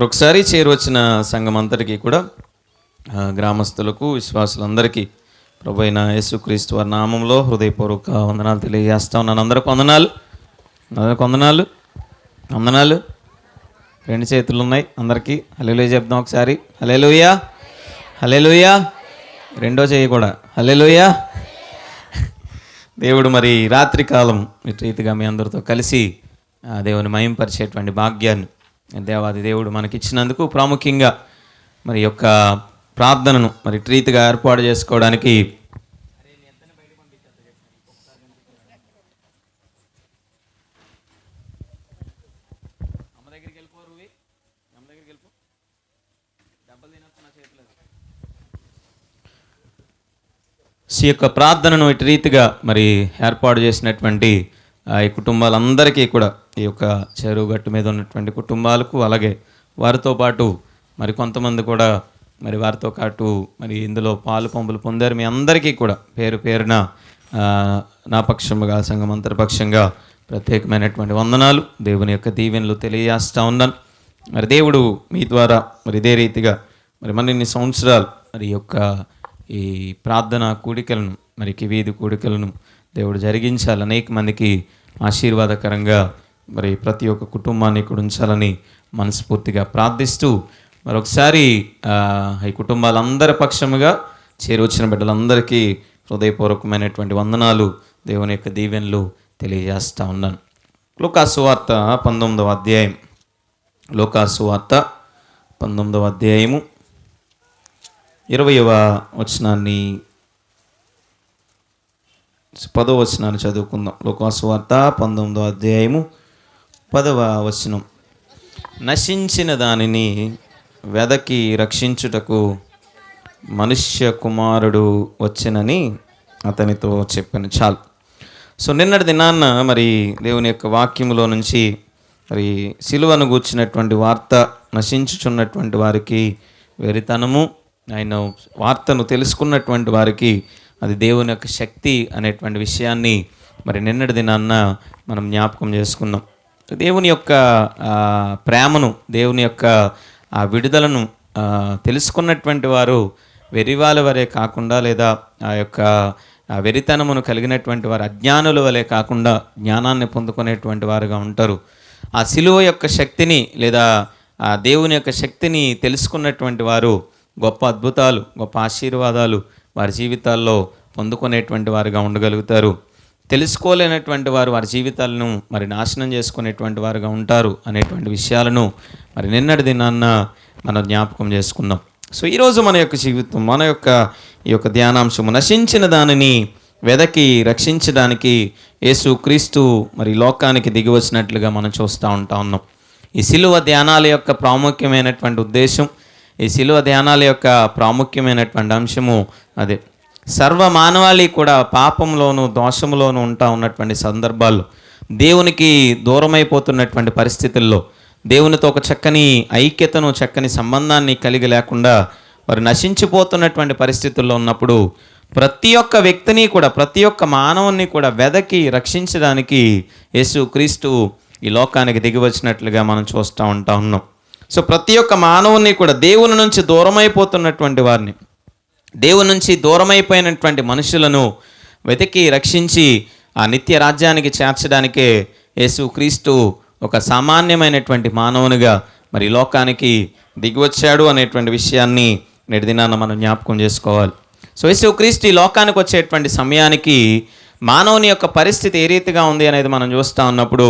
ఒకసారి చేరువచ్చిన సంఘం అంతటికీ కూడా గ్రామస్తులకు విశ్వాసులందరికీ ప్రభు అయిన యేసుక్రీస్తు వారి నామంలో హృదయపూర్వక వందనాలు తెలియజేస్తా ఉన్నాను. అందరికి వందనాలు, అందరికి వందనాలు, వందనాలు. రెండు చేతులు ఉన్నాయి అందరికీ. హల్లెలూయా చెప్దాం ఒకసారి. హల్లెలూయా, హల్లెలూయా. రెండో చేయి కూడా హల్లెలూయా. దేవుడు మరి రాత్రికాలం ఇటు రీతిగా మీ అందరితో కలిసి దేవుని మహింపరిచేటువంటి భాగ్యాన్ని దేవాది దేవుడు మనకిచ్చినందుకు ప్రాముఖ్యంగా మరి యొక్క ప్రార్థనను మరి ఇటు రీతిగా ఏర్పాటు చేసుకోవడానికి ఈ యొక్క ప్రార్థనను ఇటు రీతిగా మరి ఏర్పాటు చేసినటువంటి ఈ కుటుంబాలందరికీ కూడా, ఈ యొక్క చెరువు గట్టు మీద ఉన్నటువంటి కుటుంబాలకు, అలాగే వారితో పాటు మరి కొంతమంది కూడా మరి వారితో పాటు మరి ఇందులో పాలు పంపులు పొందారు. మీ అందరికీ కూడా పేరు పేరున నా పక్షముగా సంఘం అంతర్పక్షంగా ప్రత్యేకమైనటువంటి వందనాలు, దేవుని యొక్క దీవెనలు తెలియజేస్తూ ఉన్నాను. మరి దేవుడు మీ ద్వారా మరి ఇదే రీతిగా మరి మరిన్ని సంవత్సరాలు మరి యొక్క ఈ ప్రార్థన కూడికలను మరి వీధి కూడికలను దేవుడు జరిగించాలి, అనేక మందికి ఆశీర్వాదకరంగా మరి ప్రతి ఒక్క కుటుంబాన్ని ఇక్కడ ఉంచాలని మనస్ఫూర్తిగా ప్రార్థిస్తూ మరొకసారి ఈ కుటుంబాలందరి పక్షముగా చేరువచ్చిన బిడ్డలందరికీ హృదయపూర్వకమైనటువంటి వందనాలు, దేవుని యొక్క దీవెనలు తెలియజేస్తూ ఉన్నాను. లూకాసు వార్త 19వ అధ్యాయం, లూకాసు వార్త 19వ అధ్యాయము 20వ వచనాన్ని 10వ వచనాన్ని చదువుకుందాం. లూకాసు వార్త 19వ అధ్యాయము 10వ వచనం. నశించిన దానిని వెదకి రక్షించుటకు మనుష్య కుమారుడు వచ్చెనని అతనితో చెప్పాను. చాలు. సో నిన్నటి దినాన్న మరి దేవుని యొక్క వాక్యములో నుంచి మరి సిలువను గూర్చినటువంటి వార్త, నశించుచున్నటువంటి వారికి వెరితనము, ఆయన వార్తను తెలుసుకున్నటువంటి వారికి అది దేవుని యొక్క శక్తి అనేటువంటి విషయాన్ని మరి నిన్నటి దినాన్న మనం జ్ఞాపకం చేసుకున్నాం. దేవుని యొక్క ప్రేమను, దేవుని యొక్క విడుదలను తెలుసుకున్నటువంటి వారు వెరివాల వలె కాకుండా, లేదా ఆ యొక్క వెరితనమును కలిగినటువంటి వారు అజ్ఞానుల వలె కాకుండా జ్ఞానాన్ని పొందుకునేటువంటి వారుగా ఉంటారు. ఆ సిలువ యొక్క శక్తిని లేదా ఆ దేవుని యొక్క శక్తిని తెలుసుకున్నటువంటి వారు గొప్ప అద్భుతాలు, గొప్ప ఆశీర్వాదాలు వారి జీవితాల్లో పొందుకునేటువంటి వారుగా ఉండగలుగుతారు. తెలుసుకోలేనటువంటి వారు వారి జీవితాలను మరి నాశనం చేసుకునేటువంటి వారుగా ఉంటారు అనేటువంటి విషయాలను మరి నిన్నటి దినాన్న మనం జ్ఞాపకం చేసుకున్నాం. సో ఈరోజు మన యొక్క జీవితం, మన యొక్క ఈ యొక్క ధ్యానాంశము నశించిన దానిని వెదకి రక్షించడానికి యేసుక్రీస్తు మరి లోకానికి దిగి వచ్చినట్లుగా మనం చూస్తూ ఉన్నాం. ఈ సిలువ ధ్యానాల యొక్క ప్రాముఖ్యమైనటువంటి ఉద్దేశం, ఈ సిలువ ధ్యానాల యొక్క ప్రాముఖ్యమైనటువంటి అంశము అదే. సర్వ మానవాళి కూడా పాపంలోను దోషంలోను ఉన్నటువంటి సందర్భాల్లో, దేవునికి దూరమైపోతున్నటువంటి పరిస్థితుల్లో, దేవునితో ఒక చక్కని ఐక్యతను, చక్కని సంబంధాన్ని కలిగి లేకుండా వారు నశించిపోతున్నటువంటి పరిస్థితుల్లో ఉన్నప్పుడు ప్రతి ఒక్క వ్యక్తిని కూడా, ప్రతి ఒక్క మానవుని కూడా వెదకి రక్షించడానికి యేసుక్రీస్తు ఈ లోకానికి దిగి వచ్చినట్లుగా మనం చూస్తూ ఉన్నాం. సో ప్రతి ఒక్క మానవుని కూడా దేవుని నుంచి దూరమైపోతున్నటువంటి వారిని, దేవుని నుంచి దూరమైపోయినటువంటి మనుషులను వెతికి రక్షించి ఆ నిత్య రాజ్యానికి చేర్చడానికే యేసుక్రీస్తు ఒక సామాన్యమైనటువంటి మానవునిగా మరి లోకానికి దిగివచ్చాడు అనేటువంటి విషయాన్ని నేటి దినాన మనం జ్ఞాపకం చేసుకోవాలి. సో యేసుక్రీస్తు ఈ లోకానికి వచ్చేటువంటి సమయానికి మానవుని యొక్క పరిస్థితి ఏ రీతిగా ఉంది అనేది మనం చూస్తూ ఉన్నప్పుడు,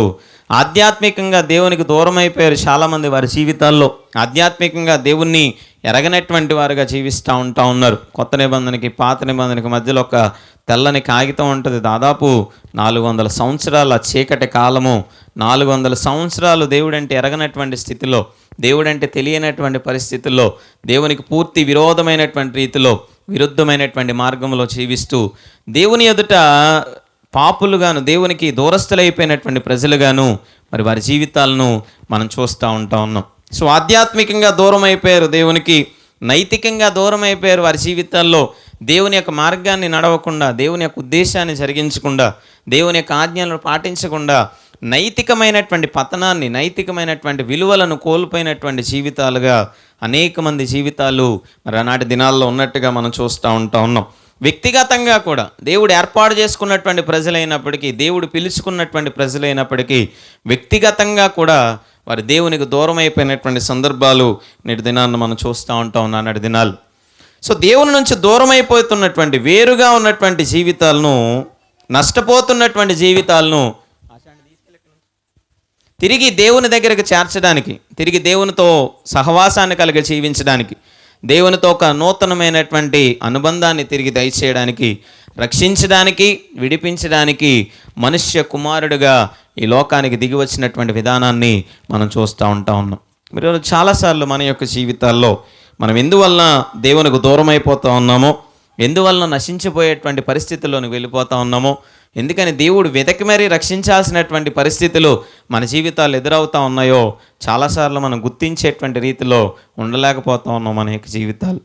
ఆధ్యాత్మికంగా దేవునికి దూరం అయిపోయారు చాలామంది. వారి జీవితాల్లో ఆధ్యాత్మికంగా దేవుణ్ణి ఎరగనటువంటి వారుగా జీవిస్తూ ఉన్నారు. కొత్త నిబంధనకి పాత నిబంధనకి మధ్యలో ఒక తెల్లని కాగితం ఉంటుంది. దాదాపు 400 సంవత్సరాల చీకటి కాలము, 400 సంవత్సరాలు దేవుడంటే ఎరగనటువంటి స్థితిలో, దేవుడంటే తెలియనటువంటి పరిస్థితుల్లో, దేవునికి పూర్తి విరోధమైనటువంటి రీతిలో, విరుద్ధమైనటువంటి మార్గంలో జీవిస్తూ దేవుని ఎదుట పాపులుగాను, దేవునికి దూరస్తులైపోయినటువంటి ప్రజలుగాను మరి వారి జీవితాలను మనం చూస్తూ ఉన్నాం. సో ఆధ్యాత్మికంగా దూరం అయిపోయారు దేవునికి, నైతికంగా దూరం అయిపోయారు. వారి జీవితాల్లో దేవుని యొక్క మార్గాన్ని నడవకుండా, దేవుని యొక్క ఉద్దేశాన్ని జరిగించకుండా, దేవుని యొక్క ఆజ్ఞలను పాటించకుండా నైతికమైనటువంటి పతనాన్ని, నైతికమైనటువంటి విలువలను కోల్పోయినటువంటి జీవితాలుగా అనేక మంది జీవితాలు మరి ఆనాటి దినాల్లో ఉన్నట్టుగా మనం చూస్తూ ఉన్నాం. వ్యక్తిగతంగా కూడా దేవుడు ఏర్పాటు చేసుకున్నటువంటి ప్రజలైనప్పటికీ, దేవుడు పిలుచుకున్నటువంటి ప్రజలైనప్పటికీ వ్యక్తిగతంగా కూడా వారి దేవునికి దూరం అయిపోయినటువంటి సందర్భాలు నేటి దినాన్ని మనం చూస్తూ ఉంటాం నాటి దినాలు. సో దేవుని నుంచి దూరం అయిపోతున్నటువంటి, వేరుగా ఉన్నటువంటి జీవితాలను, నష్టపోతున్నటువంటి జీవితాలను తిరిగి దేవుని దగ్గరికి చేర్చడానికి, తిరిగి దేవునితో సహవాసాన్ని కలిగి జీవించడానికి, దేవునితో ఒక నూతనమైనటువంటి అనుబంధాన్ని తిరిగి దయచేయడానికి, రక్షించడానికి, విడిపించడానికి మనుష్య కుమారుడిగా ఈ లోకానికి దిగి వచ్చినటువంటి విధానాన్ని మనం చూస్తూ ఉన్నాం. మీరు చాలాసార్లు మన యొక్క జీవితాల్లో మనం ఎందువలన దేవునికి దూరం అయిపోతూ ఉన్నామో, ఎందువలన నశించిపోయేటువంటి పరిస్థితుల్లోకి వెళ్ళిపోతూ ఉన్నామో, ఎందుకని దేవుడు వెతకి మరీ రక్షించాల్సినటువంటి పరిస్థితులు మన జీవితాలు ఎదురవుతూ ఉన్నాయో చాలాసార్లు మనం గుర్తించేటువంటి రీతిలో ఉండలేకపోతూ ఉన్నాం మన యొక్క జీవితాలు.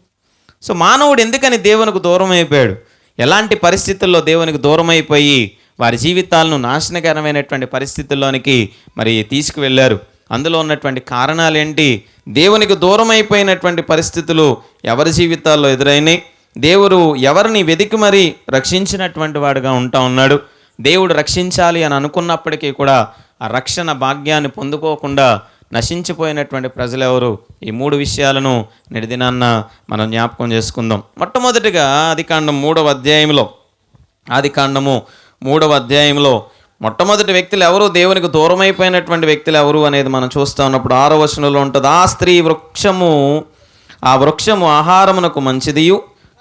సో మానవుడు ఎందుకని దేవునికి దూరం అయిపోయాడు, ఎలాంటి పరిస్థితుల్లో దేవునికి దూరం అయిపోయి వారి జీవితాలను నాశనకరమైనటువంటి పరిస్థితుల్లోనికి మరి తీసుకువెళ్ళారు, అందులో ఉన్నటువంటి కారణాలు ఏంటి, దేవునికి దూరం అయిపోయినటువంటి పరిస్థితులు ఎవరి జీవితాల్లో ఎదురైనాయి, దేవుడు ఎవరిని వెతికి మరీ రక్షించినటువంటి వాడుగా ఉంటా ఉన్నాడు, దేవుడు రక్షించాలి అని అనుకున్నప్పటికీ కూడా ఆ రక్షణ భాగ్యాన్ని పొందుకోకుండా నశించిపోయినటువంటి ప్రజలెవరు, ఈ 3 విషయాలను నేటి దినాన్న మనం జ్ఞాపకం చేసుకుందాం. మొట్టమొదటిగా ఆదికాండం 3వ అధ్యాయంలో మొట్టమొదటి వ్యక్తులు ఎవరు, దేవునికి దూరం అయిపోయినటువంటి వ్యక్తులు ఎవరు అనేది మనం చూస్తూ ఉన్నప్పుడు 6వ వచనంలో ఉంటుంది. ఆ స్త్రీ ఆ వృక్షము ఆహారమునకు మంచిదియు,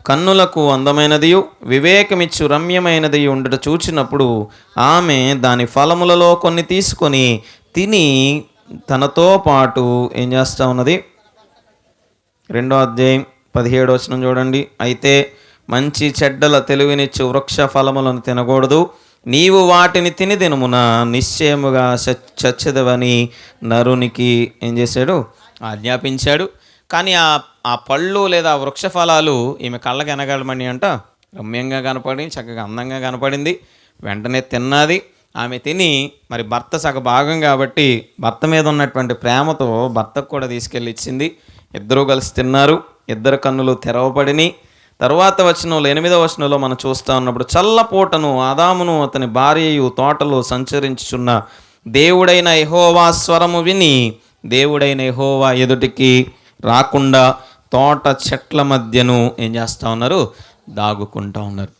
కన్నులకు అందమైనదియు, వివేకమిచ్చు రమ్యమైనది ఉండుట చూచినప్పుడు ఆమె దాని ఫలములలో కొన్ని తీసుకొని తిని తనతో పాటు ఏం చేస్తూ ఉన్నది. 2వ అధ్యాయం 17వ వచనం చూడండి. అయితే మంచి చెడ్డల తెలివినిచ్చు వృక్ష ఫలములను తినకూడదు, నీవు వాటిని తిని దినమున నిశ్చయముగా చచ్చెదవని నరునికి ఏం చేశాడు, ఆజ్ఞాపించాడు. కానీ ఆ పళ్ళు లేదా వృక్ష ఫలాలు ఈమె కళ్ళకి ఎనగలమని అంట రమ్యంగా కనపడి చక్కగా అందంగా కనపడింది. వెంటనే తిన్నది. ఆమె తిని మరి భర్త సగ భాగం కాబట్టి భర్త మీద ఉన్నటువంటి ప్రేమతో భర్తకు కూడా తీసుకెళ్ళి ఇచ్చింది. ఇద్దరూ కలిసి తిన్నారు, ఇద్దరు కన్నులు తెరవబడిని. తరువాత వచనంలో 8వ వచనంలో మనం చూస్తూ ఉన్నప్పుడు చల్లపూటను ఆదామును అతని భార్యయు తోటలో సంచరించుచున్న దేవుడైన యెహోవా స్వరము విని దేవుడైన యెహోవా ఎదుటికి రాకుండా తోట చెట్ల మధ్యను ఏం చేస్తూ ఉన్నారు, దాగుకుంటూ ఉన్నారు.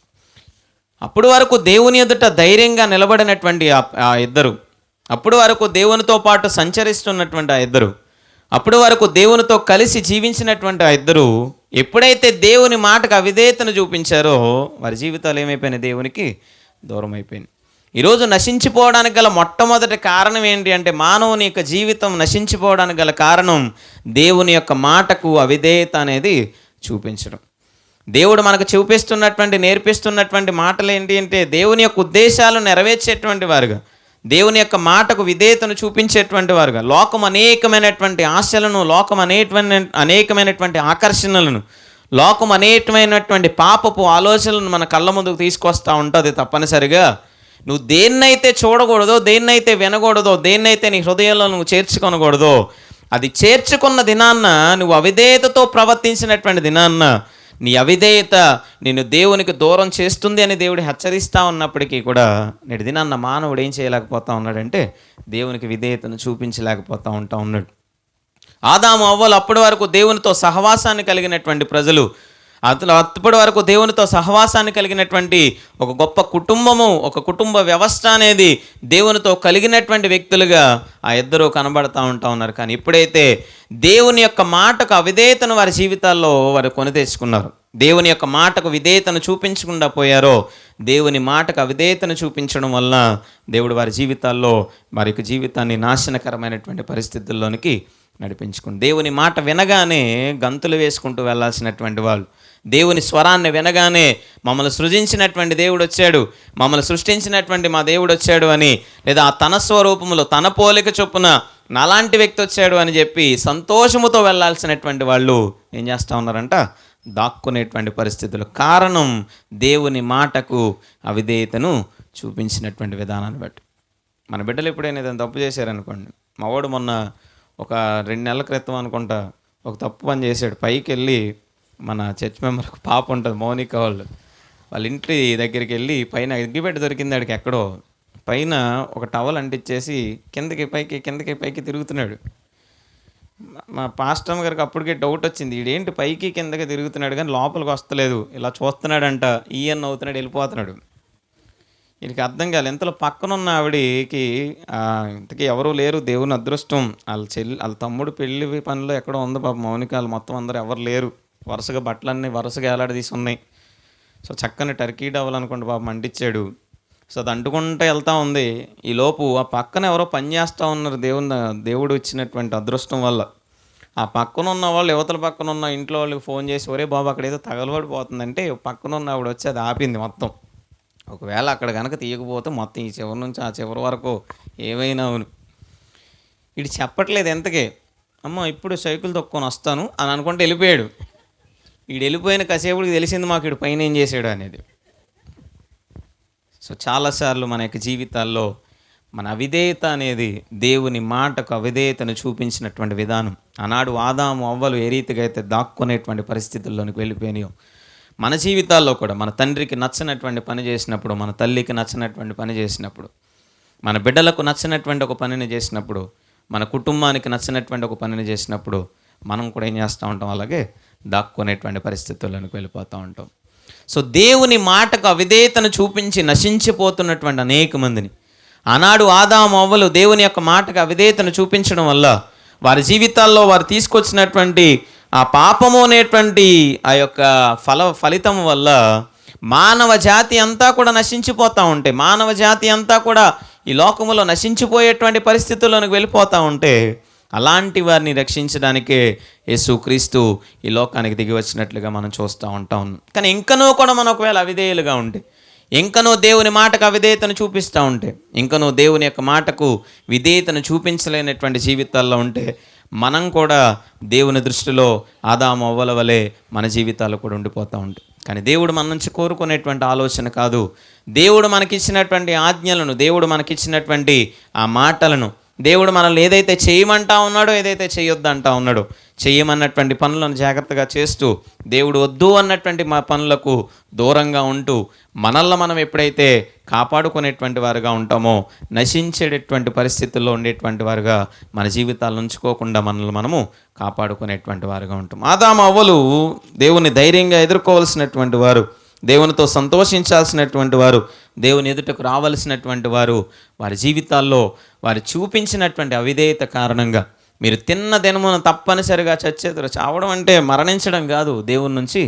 అప్పటి వరకు దేవుని ఎదుట ధైర్యంగా నిలబడినటువంటి ఆ ఇద్దరు, అప్పటి వరకు దేవునితో పాటు సంచరిస్తున్నటువంటి ఆ ఇద్దరు, అప్పటి వరకు దేవునితో కలిసి జీవించినటువంటి ఆ ఇద్దరు ఎప్పుడైతే దేవుని మాటకు అవిధేయతను చూపించారో వారి జీవితాలు ఏమైపోయినాయి, దేవునికి దూరం అయిపోయినాయి. ఈరోజు నశించిపోవడానికి గల మొట్టమొదటి కారణం ఏంటి అంటే, మానవుని యొక్క జీవితం నశించిపోవడానికి గల కారణం దేవుని యొక్క మాటకు అవిధేయత అనేది చూపించడం. దేవుడు మనకు నేర్పిస్తున్నటువంటి మాటలు ఏంటి అంటే, దేవుని యొక్క ఉద్దేశాలు నెరవేర్చేటువంటి వారుగా, దేవుని యొక్క మాటకు విధేయతను చూపించేటువంటి వారుగా, లోకం అనేకమైనటువంటి ఆశలను, లోకం అనేకమైనటువంటి ఆకర్షణలను, లోకం అనేకమైనటువంటి పాపపు ఆలోచనలను మన కళ్ళ ముందుకు తీసుకొస్తూ ఉంటుంది. తప్పనిసరిగా నువ్వు దేన్నైతే చూడకూడదో, దేన్నైతే వినకూడదో, దేన్నైతే నీ హృదయంలో నువ్వు చేర్చుకొనకూడదో, అది చేర్చుకున్న దినాన్న, నువ్వు అవిధేయతతో ప్రవర్తించినటువంటి దినాన్న నీ అవిధేయత నిన్ను దేవునికి దూరం చేస్తుంది అని దేవుడు హెచ్చరిస్తూ ఉన్నప్పటికీ కూడా నేటి దినాన్న మానవుడు ఏం చేయలేకపోతా ఉన్నాడంటే, దేవునికి విధేయతను చూపించలేకపోతూ ఉన్నాడు. ఆదాము అవ్వలు అప్పటి వరకు దేవునితో సహవాసాన్ని కలిగినటువంటి ప్రజలు, అప్పటి వరకు దేవునితో సహవాసాన్ని కలిగినటువంటి ఒక గొప్ప కుటుంబము, ఒక కుటుంబ వ్యవస్థ అనేది దేవునితో కలిగినటువంటి వ్యక్తులుగా ఆ ఇద్దరు కనబడతా ఉన్నారు. కానీ ఎప్పుడైతే దేవుని యొక్క మాటకు అవిధేయతను వారి జీవితాల్లో వారు కొని తెచ్చుకున్నారు, దేవుని యొక్క మాటకు విధేయతను చూపించకుండా పోయారో, దేవుని మాటకు అవిధేయతను చూపించడం వల్ల దేవుడు వారి జీవితాల్లో వారి యొక్క జీవితాన్ని నాశనకరమైనటువంటి పరిస్థితుల్లోనికి నడిపించుకుని, దేవుని మాట వినగానే గంతులు వేసుకుంటూ వెళ్ళాల్సినటువంటి వాళ్ళు, దేవుని స్వరాన్ని వినగానే మమ్మల్ని సృజించినటువంటి దేవుడు వచ్చాడు, మమ్మల్ని సృష్టించినటువంటి మా దేవుడు వచ్చాడు అని, లేదా తన స్వరూపములో తన పోలిక చొప్పున నాలాంటి వ్యక్తి వచ్చాడు అని చెప్పి సంతోషముతో వెళ్ళాల్సినటువంటి వాళ్ళు ఏం చేస్తూ ఉన్నారంట, దాక్కునేటువంటి పరిస్థితులు. కారణం దేవుని మాటకు అవిధేయతను చూపించినటువంటి విధానాన్ని బట్టి. మన బిడ్డలు ఎప్పుడైనా ఏదైనా తప్పు చేశారనుకోండి, మా వాడు మొన్న ఒక 2 నెలల క్రితం అనుకుంటా ఒక తప్పు పని చేశాడు. పైకి వెళ్ళి మన చర్చ్ మెంబర్ ఒక పాప ఉంటుంది, మౌనిక వాళ్ళ ఇంటి దగ్గరికి వెళ్ళి పైన అగ్గిపెట్టె దొరికింది ఆడికి ఎక్కడో, పైన ఒక టవల్ అంటించేసి కిందకి పైకి తిరుగుతున్నాడు. మా పాస్టర్ గారికి అప్పటికే డౌట్ వచ్చింది, వీడేంటి పైకి కిందకి తిరుగుతున్నాడు కానీ లోపలికి వస్తలేదు, ఇలా చూస్తున్నాడంట, ఈయన అవుతున్నాడు, వెళ్ళిపోతున్నాడు. వీడికి అర్థం కాలేదు. ఇంతలో పక్కనున్న ఆవిడకి ఇంతకీ ఎవరూ లేరు, దేవుని అదృష్టం, వాళ్ళ తమ్ముడు పెళ్లి పనిలో ఎక్కడో ఉంది పాప మౌనిక, వాళ్ళు మొత్తం అందరూ ఎవరు లేరు, వరుసగా బట్టలన్నీ వరుసగా ఏలాడదీసి ఉన్నాయి. సో చక్కని టర్కీ డవల్ అనుకోండి పాపం అంటించాడు. సో అది అంటుకుంటూ వెళ్తూ ఉంది. ఈలోపు ఆ పక్కన ఎవరో పని చేస్తూ ఉన్నారు, దేవుడు ఇచ్చినటువంటి అదృష్టం వల్ల. ఆ పక్కన ఉన్న వాళ్ళు యువతల పక్కన ఉన్న ఇంట్లో వాళ్ళకి ఫోన్ చేసి, ఒరే బాబు అక్కడ ఏదో తగలబడిపోతుందంటే పక్కన ఉన్న ఆవిడ వచ్చి అది ఆపింది మొత్తం. ఒకవేళ అక్కడ కనుక తీయకపోతే మొత్తం ఈ చివరి నుంచి ఆ చివరి వరకు ఏమైనా అవును. ఇటు చెప్పట్లేదు ఎంతకే, అమ్మ ఇప్పుడు సైకిల్ తొక్కొని వస్తాను అని అనుకుంటే వెళ్ళిపోయాడు. వీడు వెళ్ళిపోయిన కాసేపుడికి తెలిసింది మాకు వీడు పైన ఏం చేశాడు అనేది. సో చాలాసార్లు మన యొక్క జీవితాల్లో మన అవిధేయత అనేది దేవుని మాటకు అవిధేయతను చూపించినటువంటి విధానం. ఆనాడు ఆదాము అవ్వలు ఏ రీతిగా అయితే దాక్కునేటువంటి పరిస్థితుల్లోనికి వెళ్ళిపోయినాయో, మన జీవితాల్లో కూడా మన తండ్రికి నచ్చనటువంటి పని చేసినప్పుడు, మన తల్లికి నచ్చనటువంటి పని చేసినప్పుడు, మన బిడ్డలకు నచ్చినటువంటి ఒక పనిని చేసినప్పుడు, మన కుటుంబానికి నచ్చినటువంటి ఒక పనిని చేసినప్పుడు మనం కూడా ఏం చేస్తూ ఉంటాం, అలాగే దాక్కునేటువంటి పరిస్థితుల్లోనికి వెళ్ళిపోతూ ఉంటాం. సో దేవుని మాటకు అవిధేయతను చూపించి నశించిపోతున్నటువంటి అనేక మందిని, ఆనాడు ఆదాము అవ్వలు దేవుని యొక్క మాటకు అవిధేయతను చూపించడం వల్ల వారి జీవితాల్లో వారు తీసుకొచ్చినటువంటి ఆ పాపము అనేటువంటి ఆ యొక్క ఫలితం వల్ల మానవ జాతి అంతా కూడా నశించిపోతూ ఉంటే, మానవ జాతి అంతా కూడా ఈ లోకములో నశించిపోయేటువంటి పరిస్థితుల్లోనికి వెళ్ళిపోతూ ఉంటే, అలాంటి వారిని రక్షించడానికే యేసుక్రీస్తు ఈ లోకానికి దిగి వచ్చినట్లుగా మనం చూస్తూ ఉంటాం. కానీ ఇంకనూ కూడా మనం ఒకవేళ అవిధేయులుగా ఉంటే, ఇంకనూ దేవుని మాటకు అవిధేయతను చూపిస్తూ ఉంటే, ఇంకనూ దేవుని యొక్క మాటకు విధేయతను చూపించలేనటువంటి జీవితాల్లో ఉంటే, మనం కూడా దేవుని దృష్టిలో ఆదాము అవ్వల వలె మన జీవితాలు కూడా ఉండిపోతూ ఉంటాయి. కానీ దేవుడు మన నుంచి కోరుకునేటువంటి ఆలోచన కాదు. దేవుడు మనకిచ్చినటువంటి ఆజ్ఞలను, దేవుడు మనకిచ్చినటువంటి ఆ మాటలను, దేవుడు మనల్ని ఏదైతే చేయమంటా ఉన్నాడో, ఏదైతే చేయొద్దంటా ఉన్నాడో, చేయమన్నటువంటి పనులను జాగ్రత్తగా చేస్తూ, దేవుడు వద్దు అన్నటువంటి మా పనులకు దూరంగా ఉంటూ, మనల్ని మనం ఎప్పుడైతే కాపాడుకునేటువంటి వారుగా ఉంటామో, నశించేటటువంటి పరిస్థితుల్లో ఉండేటువంటి వారుగా మన జీవితాలను ఉంచుకోకుండా మనల్ని మనము కాపాడుకునేటువంటి వారుగా ఉంటాం. ఆదాము అవ్వలు దేవుని ధైర్యంగా ఎదుర్కోవాల్సినటువంటి వారు, దేవునితో సంతోషించాల్సినటువంటి వారు, దేవుని ఎదుటకు రావలసినటువంటి వారు, వారి జీవితాల్లో వారు చూపించినటువంటి అవిధేయత కారణంగా మీరు తిన్న దినమున తప్పనిసరిగా చచ్చేద్దరు. చావడం అంటే మరణించడం కాదు, దేవుని నుంచి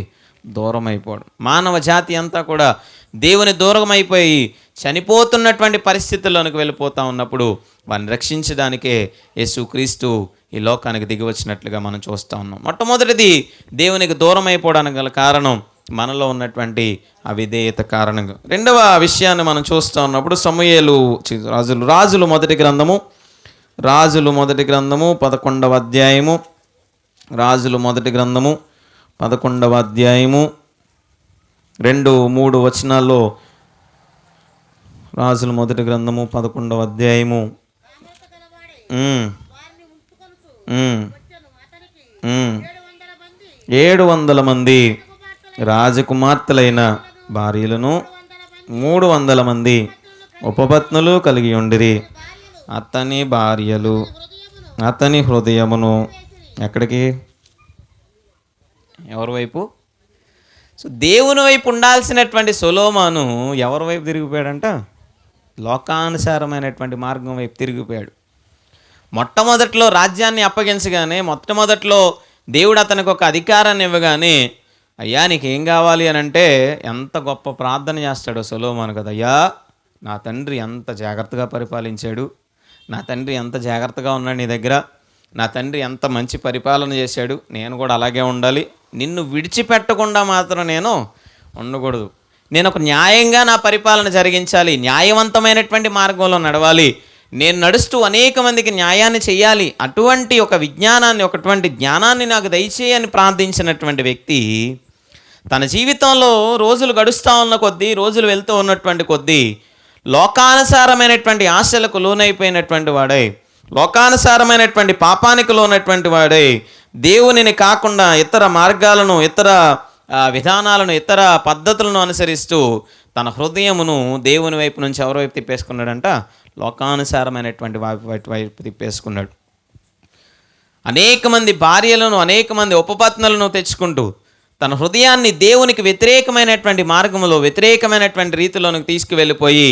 దూరం అయిపోవడం. మానవ జాతి అంతా కూడా దేవుని దూరం అయిపోయి చనిపోతున్నటువంటి పరిస్థితుల్లోనికి వెళ్ళిపోతూ ఉన్నప్పుడు వారిని రక్షించడానికే యేసుక్రీస్తు ఈ లోకానికి దిగి వచ్చినట్లుగా మనం చూస్తూ ఉన్నాం. మొట్టమొదటిది దేవునికి దూరం అయిపోవడానికి గల కారణం మనలో ఉన్నటువంటి అవిధేయత కారణంగా. రెండవ విషయాన్ని మనం చూస్తూ ఉన్నప్పుడు రాజులు మొదటి గ్రంథము 11వ అధ్యాయము, రాజులు మొదటి గ్రంథము 11వ అధ్యాయము 2-3 వచనాల్లో, రాజులు మొదటి గ్రంథము 11వ అధ్యాయము 700 మంది రాజకుమార్తెలైన భార్యలను 300 మంది ఉపపత్నులు కలిగి ఉండిరి. అతని భార్యలు అతని హృదయమును ఎక్కడికి, ఎవరి వైపు? సో దేవుని వైపు ఉండాల్సినటువంటి సొలొమోను ఎవరి వైపు తిరిగిపోయాడంట? లోకానుసారమైనటువంటి మార్గం వైపు తిరిగిపోయాడు. మొట్టమొదట్లో రాజ్యాన్ని అప్పగించగానే, మొట్టమొదట్లో దేవుడు అతనికి ఒక అధికారాన్ని ఇవ్వగానే, అయ్యా నీకేం కావాలి అని అంటే ఎంత గొప్ప ప్రార్థన చేస్తాడో సొలొమోను కదా. అయ్యా నా తండ్రి ఎంత జాగ్రత్తగా పరిపాలించాడు, నా తండ్రి ఎంత జాగ్రత్తగా ఉన్నాడు నీ దగ్గర, నా తండ్రి ఎంత మంచి పరిపాలన చేశాడు, నేను కూడా అలాగే ఉండాలి, నిన్ను విడిచిపెట్టకుండా మాత్రం నేను ఉండకూడదు, నేను ఒక న్యాయంగా నా పరిపాలన జరిగించాలి, న్యాయవంతమైనటువంటి మార్గంలో నడవాలి, నేను నడుస్తూ అనేక మందికి న్యాయాన్ని చేయాలి, అటువంటి ఒక విజ్ఞానాన్ని, ఒకటువంటి జ్ఞానాన్ని నాకు దయచేయని ప్రార్థించినటువంటి వ్యక్తి తన జీవితంలో రోజులు గడుస్తూ ఉన్న కొద్దీ, రోజులు వెళ్తూ ఉన్నటువంటి కొద్దీ లోకానుసారమైనటువంటి ఆశలకు లోనైపోయినటువంటి వాడై, లోకానుసారమైనటువంటి పాపానికి లోనటువంటి వాడై, దేవునిని కాకుండా ఇతర మార్గాలను, ఇతర విధానాలను, ఇతర పద్ధతులను అనుసరిస్తూ తన హృదయమును దేవుని వైపు నుంచి ఎవరి వైపు తిప్పేసుకున్నాడంట? లోకానుసారమైనటువంటి వైపు తిప్పేసుకున్నాడు. అనేక మంది భార్యలను, అనేక మంది ఉపపత్నులను తెచ్చుకుంటూ తన హృదయాన్ని దేవునికి వ్యతిరేకమైనటువంటి మార్గంలో, వ్యతిరేకమైనటువంటి రీతిలోనికి తీసుకువెళ్ళిపోయి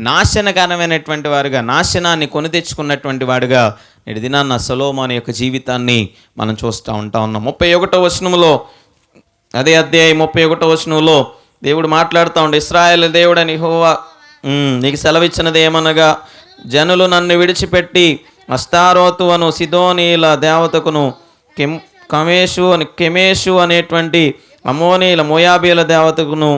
నాశనకరమైనటువంటి వారుగా, నాశనాన్ని కొని తెచ్చుకున్నటువంటి వాడుగా నేటి దినాన్న సొలొమోను యొక్క జీవితాన్ని మనం చూస్తూ ఉన్నాం. 31వ వచనంలో, అదే అధ్యాయం 31వ వచనంలో దేవుడు మాట్లాడుతూ ఉండే, ఇశ్రాయేలు దేవుడని యెహోవా నీకు సెలవిచ్చినది ఏమనగా, జనులు నన్ను విడిచిపెట్టి అస్తారోతు అను సిదోనీల దేవతకును, కెమేషు అనేటువంటి అమోనీల మోయాబీల దేవతకును,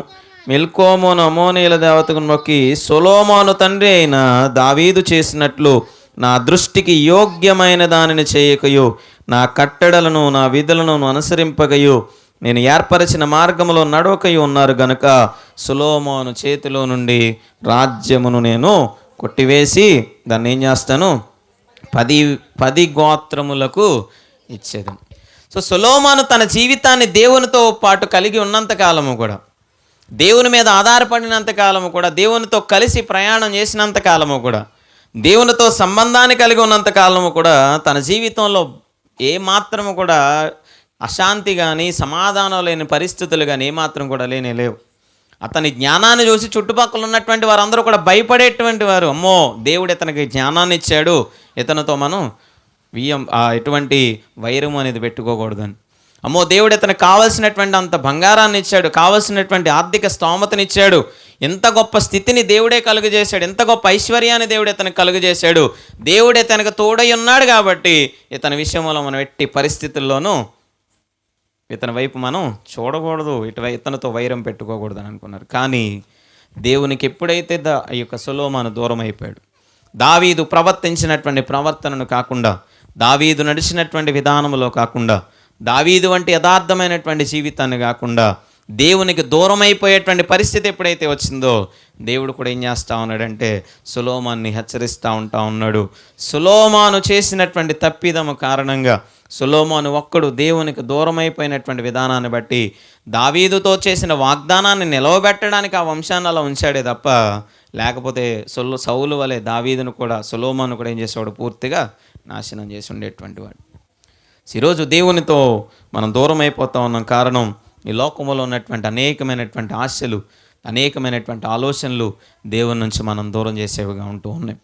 మిల్కోము అను అమోనీల దేవతకును మొక్కి సొలొమోను తండ్రి అయిన దావీదు చేసినట్లు నా దృష్టికి యోగ్యమైన దానిని చేయకయు, నా కట్టడలను, నా విధులను అనుసరింపకయు, నేను ఏర్పరిచిన మార్గములో నడవకయు ఉన్నారు గనుక సొలొమోను చేతిలో నుండి రాజ్యమును నేను కొట్టివేసి దాన్ని ఏం చేస్తాను? 10 గోత్రములకు ఇచ్చేదను. సో సొలొమోను తన జీవితాన్ని దేవునితో పాటు కలిగి ఉన్నంత కాలము కూడా, దేవుని మీద ఆధారపడినంత కాలము కూడా, దేవునితో కలిసి ప్రయాణం చేసినంత కాలము కూడా, దేవునితో సంబంధాన్ని కలిగి ఉన్నంత కాలము కూడా తన జీవితంలో ఏమాత్రము కూడా అశాంతి కానీ, సమాధానం లేని పరిస్థితులు కానీ ఏమాత్రం కూడా లేవు. అతని జ్ఞానాన్ని చూసి చుట్టుపక్కల ఉన్నటువంటి వారందరూ కూడా భయపడేటువంటి వారు. అమ్మో, దేవుడు ఇతనికి జ్ఞానాన్ని ఇచ్చాడు, ఇతనితో మనం ఎటువంటి వైరం అనేది పెట్టుకోకూడదని. అమ్మో, దేవుడు ఇతనికి కావలసినటువంటి అంత బంగారాన్ని ఇచ్చాడు, కావలసినటువంటి ఆర్థిక స్తోమతనిచ్చాడు, ఎంత గొప్ప స్థితిని దేవుడే కలుగజేశాడు, ఎంత గొప్ప ఐశ్వర్యాన్ని దేవుడు ఇతనికి కలుగజేశాడు, దేవుడు ఇతనికి తోడై ఉన్నాడు కాబట్టి ఇతని విషయంలో మనం ఎట్టి పరిస్థితుల్లోనూ ఇతని వైపు మనం చూడకూడదు, ఇతనితో వైరం పెట్టుకోకూడదు అని అనుకున్నారు. కానీ దేవునికి ఎప్పుడైతే ఈ యొక్క సొలొమోను దూరం అయిపోయాడు, దావీదు ప్రవర్తించినటువంటి ప్రవర్తనను కాకుండా, దావీదు నడిచినటువంటి విధానంలో కాకుండా, దావీదు వంటి యథార్థమైనటువంటి జీవితాన్ని కాకుండా దేవునికి దూరం అయిపోయేటువంటి పరిస్థితి ఎప్పుడైతే వచ్చిందో, దేవుడు కూడా ఏం చేస్తూ ఉన్నాడంటే సొలొమోనుని హెచ్చరిస్తూ ఉన్నాడు. సొలొమోను చేసినటువంటి తప్పిదము కారణంగా సొలొమోను ఒక్కడు దేవునికి దూరం అయిపోయినటువంటి విధానాన్ని బట్టి దావీదుతో చేసిన వాగ్దానాన్ని నిలవబెట్టడానికి ఆ వంశాన్ని అలా ఉంచాడే తప్ప, లేకపోతే సౌలు వలె దావీదును కూడా, సొలొమోను కూడా ఏం చేసేవాడు? పూర్తిగా నాశనం చేసి ఉండేటువంటి వాడు. ఈరోజు దేవునితో మనం దూరం అయిపోతా ఉన్నాం. కారణం, ఈ లోకంలో ఉన్నటువంటి అనేకమైనటువంటి ఆశలు, అనేకమైనటువంటి ఆలోచనలు దేవుని నుంచి మనం దూరం చేసేవిగా ఉంటూ ఉన్నాయి.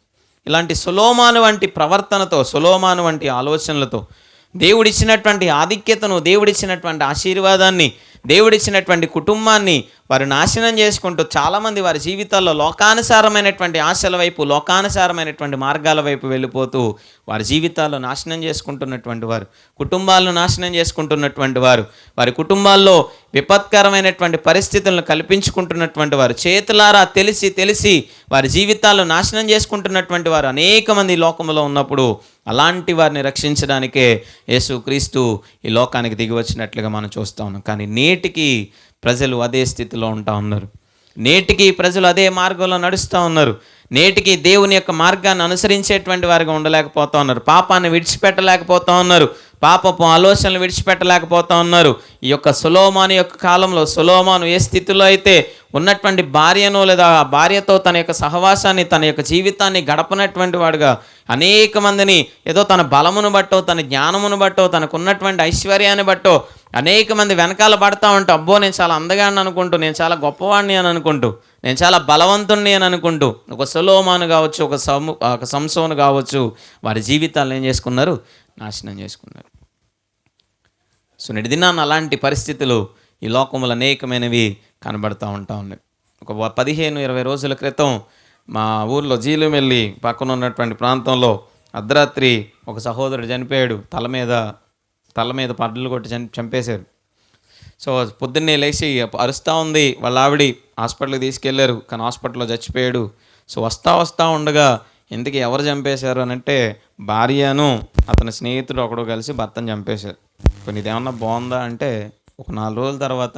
ఇలాంటి సొలొమోను వంటి ప్రవర్తనతో, సొలొమోను వంటి ఆలోచనలతో దేవుడిచ్చినటువంటి ఆధిక్యతను, దేవుడిచ్చినటువంటి ఆశీర్వాదాన్ని, దేవుడిచ్చినటువంటి కుటుంబాన్ని వారు నాశనం చేసుకుంటూ చాలామంది వారి జీవితాల్లో లోకానుసారమైనటువంటి ఆశల వైపు, లోకానుసారమైనటువంటి మార్గాల వైపు వెళ్ళిపోతూ వారి జీవితాల్లో నాశనం చేసుకుంటున్నటువంటి వారు, కుటుంబాలను నాశనం చేసుకుంటున్నటువంటి వారు, వారి కుటుంబాల్లో విపత్కరమైనటువంటి పరిస్థితులను కల్పించుకుంటున్నటువంటి వారు, చేతులారా తెలిసి వారి జీవితాల్లో నాశనం చేసుకుంటున్నటువంటి వారు అనేక మంది లోకంలో ఉన్నప్పుడు, అలాంటి వారిని రక్షించడానికే యేసుక్రీస్తు ఈ లోకానికి దిగి వచ్చినట్లుగా మనం చూస్తూ ఉన్నాం. కానీ నేటికి ప్రజలు అదే స్థితిలో ఉంటా ఉన్నారు. నేటికి ప్రజలు అదే మార్గంలో నడుస్తూ ఉన్నారు. నేటికి దేవుని యొక్క మార్గాన్ని అనుసరించేటువంటి వారిగా ఉండలేకపోతూ ఉన్నారు. పాపాన్ని విడిచిపెట్టలేకపోతూ ఉన్నారు. పాపపు ఆలోచనలు విడిచిపెట్టలేకపోతూ ఉన్నారు. ఈ యొక్క సొలొమోను యొక్క కాలంలో సొలొమోను ఏ స్థితిలో అయితే ఉన్నటువంటి భార్యను, లేదా ఆ భార్యతో తన యొక్క సహవాసాన్ని, తన యొక్క జీవితాన్ని గడపనటువంటి వాడుగా అనేక మందిని ఏదో తన బలమును బట్టో, తన జ్ఞానమును బట్టో, తనకు ఉన్నటువంటి ఐశ్వర్యాన్ని బట్టో అనేక మంది వెనకాల పడతా ఉంటా. అబ్బో, నేను చాలా అందగాడిని అనుకుంటూ, నేను చాలా గొప్పవాడిని అని అనుకుంటూ, నేను చాలా బలవంతుణ్ణి అని అనుకుంటూ, ఒక సొలొమోను కావచ్చు, ఒక సంసోను కావచ్చు, వారి జీవితాలను ఏం చేసుకున్నారు? నాశనం చేసుకున్నారు. సో నేటి దినాన్న అలాంటి పరిస్థితులు ఈ లోకములు అనేకమైనవి కనబడుతూ ఉన్నాయి. ఒక 15-20 రోజుల క్రితం మా ఊర్లో జీలుమెల్లి పక్కన ఉన్నటువంటి ప్రాంతంలో అర్ధరాత్రి ఒక సహోదరుడు చనిపోయాడు. తల మీద పడ్డలు కొట్టి చంపేశారు. సో పొద్దున్నే లేచి అరుస్తూ ఉంది. వాళ్ళ ఆవిడ హాస్పిటల్కి తీసుకెళ్లారు, కానీ హాస్పిటల్లో చచ్చిపోయాడు. సో వస్తా ఉండగా ఎందుకు ఎవరు చంపేశారు అని అంటే, భార్యను అతని స్నేహితుడు ఒకడు కలిసి భర్తను చంపేశారు. కొన్ని ఇదేమన్నా బాగుందా అంటే, ఒక 4 రోజుల తర్వాత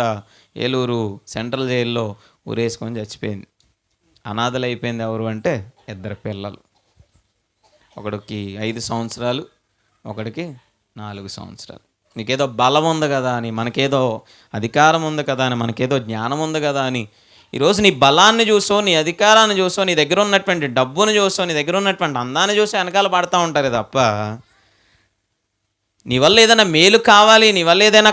ఏలూరు సెంట్రల్ జైల్లో ఊరేసుకొని చచ్చిపోయింది. అనాథలు అయిపోయింది ఎవరు అంటే 2 పిల్లలు. ఒకడికి 5 సంవత్సరాలు, ఒకడికి 4 సంవత్సరాలు. నీకేదో బలం ఉంది కదా అని, మనకేదో అధికారం ఉంది కదా అని, మనకేదో జ్ఞానం ఉంది కదా అని ఈరోజు నీ బలాన్ని చూసో, నీ అధికారాన్ని చూసో, నీ దగ్గర ఉన్నటువంటి డబ్బును చూసో, నీ దగ్గర ఉన్నటువంటి అందాన్ని చూసో వెనకాల పడతా ఉంటారు తప్ప నీ వల్ల ఏదైనా మేలు కావాలి, నీ వల్ల ఏదైనా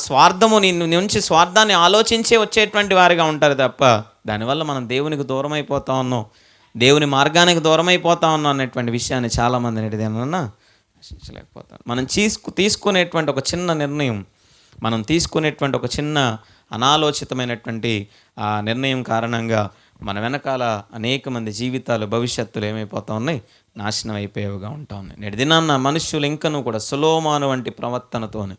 స్వార్థము నీ నుంచి స్వార్థాన్ని ఆలోచించే వచ్చేటువంటి వారిగా ఉంటారు తప్ప దానివల్ల మనం దేవునికి దూరం అయిపోతా ఉన్నాం, దేవుని మార్గానికి దూరం అయిపోతా ఉన్నాం అనేటువంటి విషయాన్ని చాలామంది నేటిదేమన్నా రక్షించలేకపోతాం. మనం తీసుకునేటువంటి ఒక చిన్న నిర్ణయం, మనం తీసుకునేటువంటి ఒక చిన్న అనాలోచితమైనటువంటి ఆ నిర్ణయం కారణంగా మన వెనకాల అనేక మంది జీవితాలు, భవిష్యత్తులు ఏమైపోతా ఉన్నాయి, నాశనం అయిపోయేవిగా ఉంటా ఉన్నాయి. నేటి దినాన్న మనుష్యులు ఇంకనూ కూడా సొలొమోను వంటి ప్రవర్తనతోనే,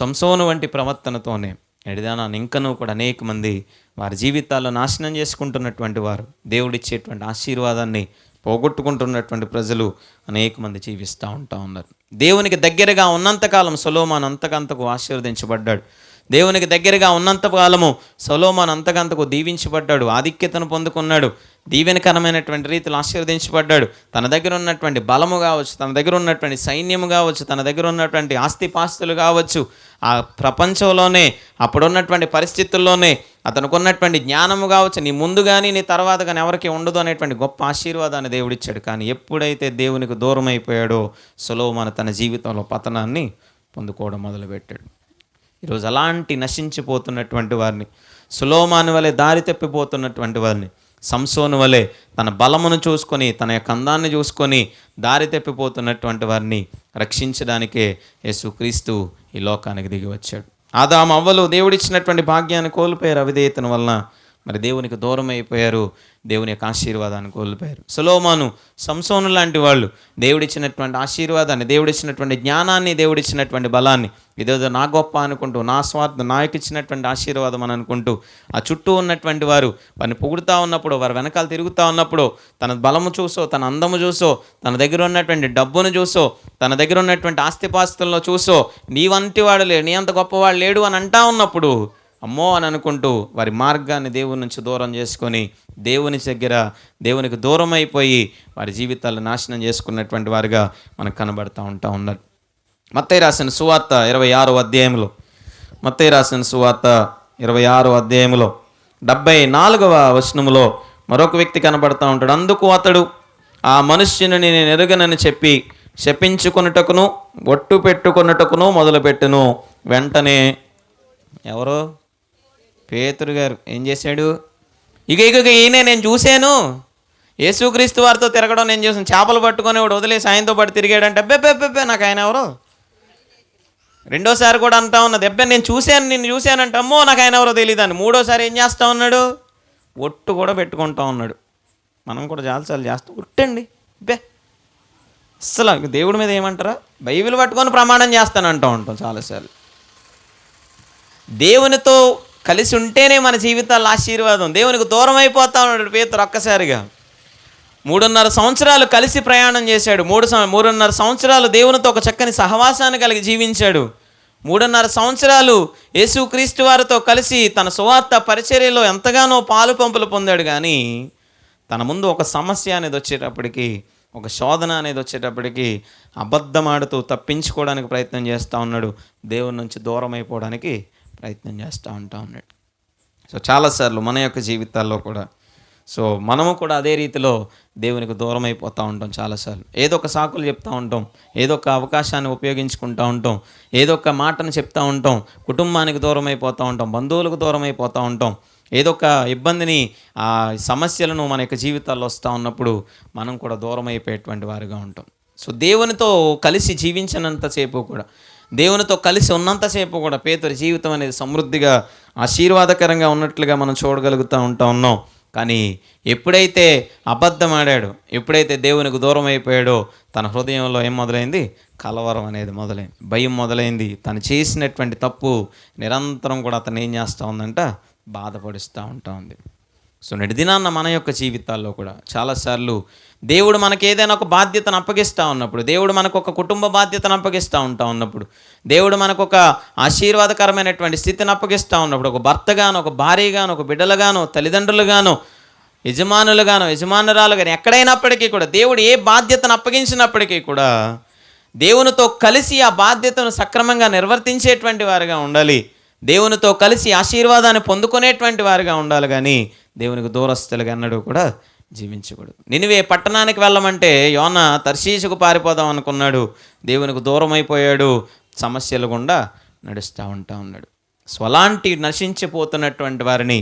సంసోను వంటి ప్రవర్తనతోనే నేటి దినాన్న ఇంకనూ కూడా అనేక మంది వారి జీవితాల్లో నాశనం చేసుకుంటున్నటువంటి వారు, దేవుడిచ్చేటువంటి ఆశీర్వాదాన్ని పోగొట్టుకుంటున్నటువంటి ప్రజలు అనేక మంది జీవిస్తూ ఉన్నారు. దేవునికి దగ్గరగా ఉన్నంతకాలం సొలొమోను అంతకంతకు ఆశీర్వదించబడ్డాడు. దేవునికి దగ్గరగా ఉన్నంత కాలము సొలొమోను అంతకంతకు దీవించబడ్డాడు, ఆధిక్యతను పొందుకున్నాడు, దీవెనకరమైనటువంటి రీతిలో ఆశీర్వదించబడ్డాడు. తన దగ్గర ఉన్నటువంటి బలము కావచ్చు, తన దగ్గర ఉన్నటువంటి సైన్యము కావచ్చు, తన దగ్గర ఉన్నటువంటి ఆస్తిపాస్తులు కావచ్చు, ఆ ప్రపంచంలోనే అప్పుడున్నటువంటి పరిస్థితుల్లోనే అతనికి ఉన్నటువంటి జ్ఞానము కావచ్చు, నీ ముందు కానీ నీ తర్వాత కానీ ఎవరికి ఉండదు అనేటువంటి గొప్ప ఆశీర్వాదాన్ని దేవుడిచ్చాడు. కానీ ఎప్పుడైతే దేవునికి దూరం అయిపోయాడో సొలొమోను తన జీవితంలో పతనాన్ని పొందుకోవడం మొదలుపెట్టాడు. ఈరోజు అలాంటి నశించిపోతున్నటువంటి వారిని, సొలొమోను వలె దారి తప్పిపోతున్నటువంటి వారిని, సంసోను వలె తన బలమును చూసుకొని, తన యొక్క అందాన్ని చూసుకొని దారి తప్పిపోతున్నటువంటి వారిని రక్షించడానికే యేసుక్రీస్తు ఈ లోకానికి దిగి వచ్చాడు. ఆదాము అవ్వలు దేవుడిచ్చినటువంటి భాగ్యాన్ని కోల్పోయారు అవిధేయతను వలన. మరి దేవునికి దూరం అయిపోయారు, దేవుని యొక్క ఆశీర్వాదాన్ని కోల్పోయారు. సొలొమోను, సంసోను లాంటి వాళ్ళు దేవుడిచ్చినటువంటి ఆశీర్వాదాన్ని, దేవుడిచ్చినటువంటి జ్ఞానాన్ని, దేవుడిచ్చినటువంటి బలాన్ని ఇదేదో నా గొప్ప అనుకుంటూ, నా స్వార్థం, నాకు ఇచ్చినటువంటి ఆశీర్వాదం అని అనుకుంటూ ఆ చుట్టూ ఉన్నటువంటి వారు వారిని పొగుడుతూ ఉన్నప్పుడు, వారి వెనకాల తిరుగుతూ ఉన్నప్పుడు తన బలము చూసో, తన అందము చూసో, తన దగ్గర ఉన్నటువంటి డబ్బును చూసో, తన దగ్గర ఉన్నటువంటి ఆస్తిపాస్తుల్లో చూసో నీ వంటి వాడు లేడు, నీ అంత గొప్పవాడు లేడు అని అంటా ఉన్నప్పుడు అమ్మో అని అనుకుంటూ వారి మార్గాన్ని దేవుని నుంచి దూరం చేసుకొని దేవునికి దూరం అయిపోయి వారి జీవితాలు నాశనం చేసుకున్నటువంటి వారుగా మనకు కనబడుతూ ఉన్నారు. మత్తయి రాసిన సువార్త 26వ అధ్యాయంలో, మత్తయి రాసిన సువార్త 26వ అధ్యాయంలో 74వ వచనములో మరొక వ్యక్తి కనబడుతూ ఉంటాడు. అందుకు అతడు ఆ మనుష్యుని నేను ఎరుగనని చెప్పి శపించుకొనుటకును ఒట్టు పెట్టుకొనుటకును మొదలుపెట్టును. వెంటనే ఎవరో పేతురు గారు ఏం చేశాడు, ఇక ఈయనే నేను చూశాను, యేసుక్రీస్తు వారితో తిరగడం నేను చూసాను, చేపలు పట్టుకొని వాడు వదిలేసి ఆయనతో పాటు తిరిగాడంటే అబ్బే నాకు ఆయన ఎవరో. రెండోసారి కూడా అంటా ఉన్నది, అబ్బే నిన్ను చూశానంటే అమ్మో నాకు ఆయన ఎవరో తెలియదని. మూడోసారి ఏం చేస్తూ ఉన్నాడు, ఒట్టు కూడా పెట్టుకుంటా ఉన్నాడు. మనం కూడా చాలాసార్లు చేస్తాం ఒట్టండి, అబ్బే అస్సలు దేవుడి మీద ఏమంటారా, బైబిల్ పట్టుకొని ప్రమాణం చేస్తానంటూ ఉంటాం చాలాసార్లు. దేవునితో కలిసి ఉంటేనే మన జీవితాల్లో ఆశీర్వాదం. దేవునికి దూరం అయిపోతా ఉన్నాడు పేతురు ఒక్కసారిగా. 3.5 సంవత్సరాలు కలిసి ప్రయాణం చేశాడు. 3.5 సంవత్సరాలు దేవునితో ఒక చక్కని సహవాసాన్ని కలిగి జీవించాడు. 3.5 సంవత్సరాలు యేసుక్రీస్తు వారితో కలిసి తన సువార్త పరిచర్యలో ఎంతగానో పాలు పంపులు పొందాడు. కానీ తన ముందు ఒక సమస్య అనేది వచ్చేటప్పటికి, ఒక శోధన అనేది వచ్చేటప్పటికి అబద్ధమాడుతూ తప్పించుకోవడానికి ప్రయత్నం చేస్తూ ఉన్నాడు, దేవుని నుంచి దూరం అయిపోవడానికి ప్రయత్నం చేస్తూ ఉన్నాడు. సో చాలాసార్లు మన యొక్క జీవితాల్లో కూడా మనము కూడా అదే రీతిలో దేవునికి దూరం అయిపోతూ ఉంటాం. చాలాసార్లు ఏదో ఒక సాకులు చెప్తూ ఉంటాం, ఏదో ఒక అవకాశాన్ని ఉపయోగించుకుంటూ ఉంటాం, ఏదో ఒక మాటను చెప్తూ ఉంటాం, కుటుంబానికి దూరం అయిపోతూ ఉంటాం, బంధువులకు దూరం అయిపోతూ ఉంటాం, ఏదో ఒక ఇబ్బందిని, ఆ సమస్యలను మన యొక్క జీవితాల్లో వస్తూ ఉన్నప్పుడు మనం కూడా దూరం అయిపోయేటువంటి వారుగా ఉంటాం. సో దేవునితో కలిసి జీవించినంతసేపు కూడా, దేవునితో కలిసి ఉన్నంతసేపు కూడా పేతురు జీవితం అనేది సమృద్ధిగా ఆశీర్వాదకరంగా ఉన్నట్లుగా మనం చూడగలుగుతూ ఉన్నాం. కానీ ఎప్పుడైతే అబద్ధం ఆడాడో, ఎప్పుడైతే దేవునికి దూరం అయిపోయాడో తన హృదయంలో ఏం మొదలైంది, కలవరం అనేది మొదలైంది, భయం మొదలైంది. తను చేసినటువంటి తప్పు నిరంతరం కూడా అతను ఏం చేస్తూ ఉందంట, బాధపడుస్తూ ఉంది. సో నేటి దినాన్న మన యొక్క జీవితాల్లో కూడా చాలాసార్లు దేవుడు మనకి ఏదైనా ఒక బాధ్యతను అప్పగిస్తూ ఉన్నప్పుడు, దేవుడు మనకు ఒక కుటుంబ బాధ్యతను అప్పగిస్తూ ఉన్నప్పుడు, దేవుడు మనకు ఒక ఆశీర్వాదకరమైనటువంటి స్థితిని అప్పగిస్తూ ఉన్నప్పుడు, ఒక భర్తగానో, ఒక భార్యగానో, ఒక బిడ్డలుగానో, తల్లిదండ్రులుగానో యజమానులుగాను యజమానురాలుగాను ఎక్కడైనప్పటికీ కూడా దేవుడు ఏ బాధ్యతను అప్పగించినప్పటికీ కూడా దేవునితో కలిసి ఆ బాధ్యతను సక్రమంగా నిర్వర్తించేటువంటి వారుగా ఉండాలి. దేవునితో కలిసి ఆశీర్వాదాన్ని పొందుకునేటువంటి వారుగా ఉండాలి, కానీ దేవునికి దూరస్తులుగా అన్నడు కూడా జీవించకూడదు. నినివే పట్టణానికి వెళ్ళమంటే యోనా తర్షీషుకు పారిపోదాం అనుకున్నాడు, దేవునికి దూరం అయిపోయాడు, సమస్యలు గుండా నడుస్తూ ఉన్నాడు. స్వలాంటి నశించిపోతున్నటువంటి వారిని,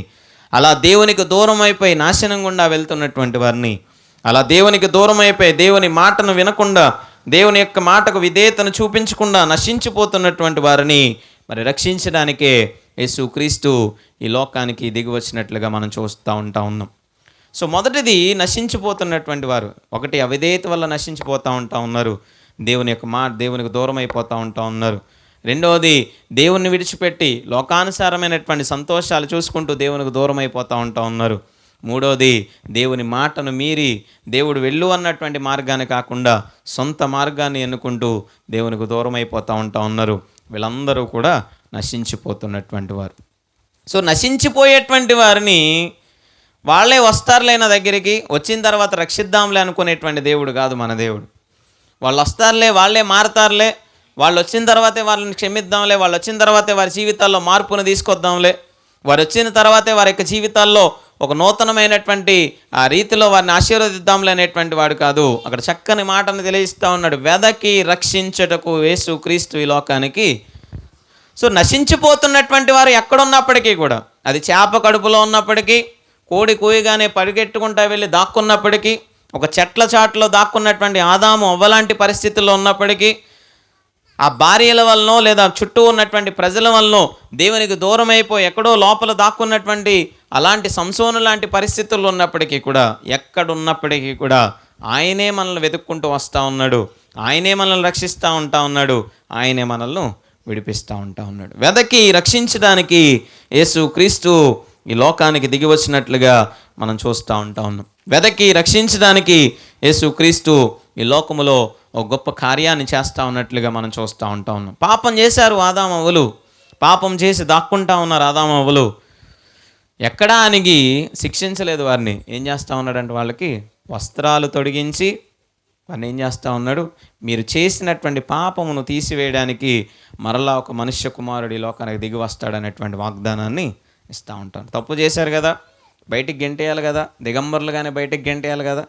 అలా దేవునికి దూరం అయిపోయి నాశనం గుండా వెళ్తున్నటువంటి వారిని, అలా దేవునికి దూరం అయిపోయి దేవుని మాటను వినకుండా దేవుని యొక్క మాటకు విధేయతను చూపించకుండా నశించిపోతున్నటువంటి వారిని మరి రక్షించడానికే యేసుక్రీస్తు ఈ లోకానికి దిగి వచ్చినట్లుగా మనం చూస్తూ ఉన్నాం. సో మొదటిది నశించిపోతున్నటువంటి వారు, ఒకటి అవిధేయత వల్ల నశించిపోతూ ఉన్నారు, దేవుని యొక్క దేవునికి దూరం అయిపోతూ ఉన్నారు. రెండవది దేవుణ్ణి విడిచిపెట్టి లోకానుసారమైనటువంటి సంతోషాలు చూసుకుంటూ దేవునికి దూరం అయిపోతూ ఉన్నారు. మూడవది దేవుని మాటను మీరి దేవుడు వెళ్ళు అన్నటువంటి మార్గాన్ని కాకుండా సొంత మార్గాన్ని ఎన్నుకుంటూ దేవునికి దూరం అయిపోతూ ఉన్నారు. వీళ్ళందరూ కూడా నశించిపోతున్నటువంటి వారు. సో నశించిపోయేటువంటి వారిని వాళ్ళే వస్తారులే నా దగ్గరికి, వచ్చిన తర్వాత రక్షిద్దాంలే అనుకునేటువంటి దేవుడు కాదు మన దేవుడు. వాళ్ళు వస్తారులే, వాళ్ళే మారతారులే, వాళ్ళు వచ్చిన తర్వాతే వాళ్ళని క్షమిద్దాంలే, వాళ్ళు వచ్చిన తర్వాతే వారి జీవితాల్లో మార్పును తీసుకొద్దాంలే, వారు వచ్చిన తర్వాతే వారి యొక్క జీవితాల్లో ఒక నూతనమైనటువంటి ఆ రీతిలో వారిని ఆశీర్వదిద్దాంలే అనేటువంటి వాడు కాదు. అక్కడ చక్కని మాటను తెలియజేస్తూ ఉన్నాడు, వెదకి రక్షించుటకు యేసుక్రీస్తు ఈ లోకానికి. సో నశించిపోతున్నటువంటి వారు ఎక్కడున్నప్పటికీ కూడా, అది చేప కడుపులో ఉన్నప్పటికీ, కోడి కూయగానే పరిగెట్టుకుంటా వెళ్ళి దాక్కున్నప్పటికీ, ఒక చెట్ల చాటులో దాక్కున్నటువంటి ఆదాము అవ్వలాంటి పరిస్థితుల్లో ఉన్నప్పటికీ, ఆ భార్యల వలనో లేదా చుట్టూ ఉన్నటువంటి ప్రజల వలనో దేవునికి దూరం అయిపోయి ఎక్కడో లోపల దాక్కున్నటువంటి అలాంటి సంసోను లాంటి పరిస్థితుల్లో ఉన్నప్పటికీ కూడా, ఎక్కడున్నప్పటికీ కూడా ఆయనే మనల్ని వెతుక్కుంటూ వస్తూ ఉన్నాడు, ఆయనే మనల్ని రక్షిస్తూ ఉన్నాడు, ఆయనే మనల్ని విడిపిస్తూ ఉన్నాడు. వెదకి రక్షించడానికి యేసుక్రీస్తు ఈ లోకానికి దిగి వచ్చినట్లుగా మనం చూస్తూ ఉన్నాం. వెదకి రక్షించడానికి యేసుక్రీస్తు ఈ లోకములో ఒక గొప్ప కార్యాన్ని చేస్తూ ఉన్నట్లుగా మనం చూస్తూ ఉన్నాం. పాపం చేశారు ఆదామవ్వలు, పాపం చేసి దాక్కుంటా ఉన్నారు ఆదామవ్వలు. ఎక్కడా అనిగి శిక్షించలేదు వారిని. ఏం చేస్తూ ఉన్నాడంటే వాళ్ళకి వస్త్రాలు తొడిగించి వారిని ఏం చేస్తూ ఉన్నాడు, మీరు చేసినటువంటి పాపమును తీసివేయడానికి మరలా ఒక మనుష్య కుమారుడు ఈ లోకానికి దిగి వస్తాడనేటువంటి వాగ్దానాన్ని ఇస్తూ ఉంటాను. తప్పు చేశారు కదా, బయటికి గెంటేయాలి కదా, దిగంబరులుగానే బయటికి గెంటేయాలి కదా,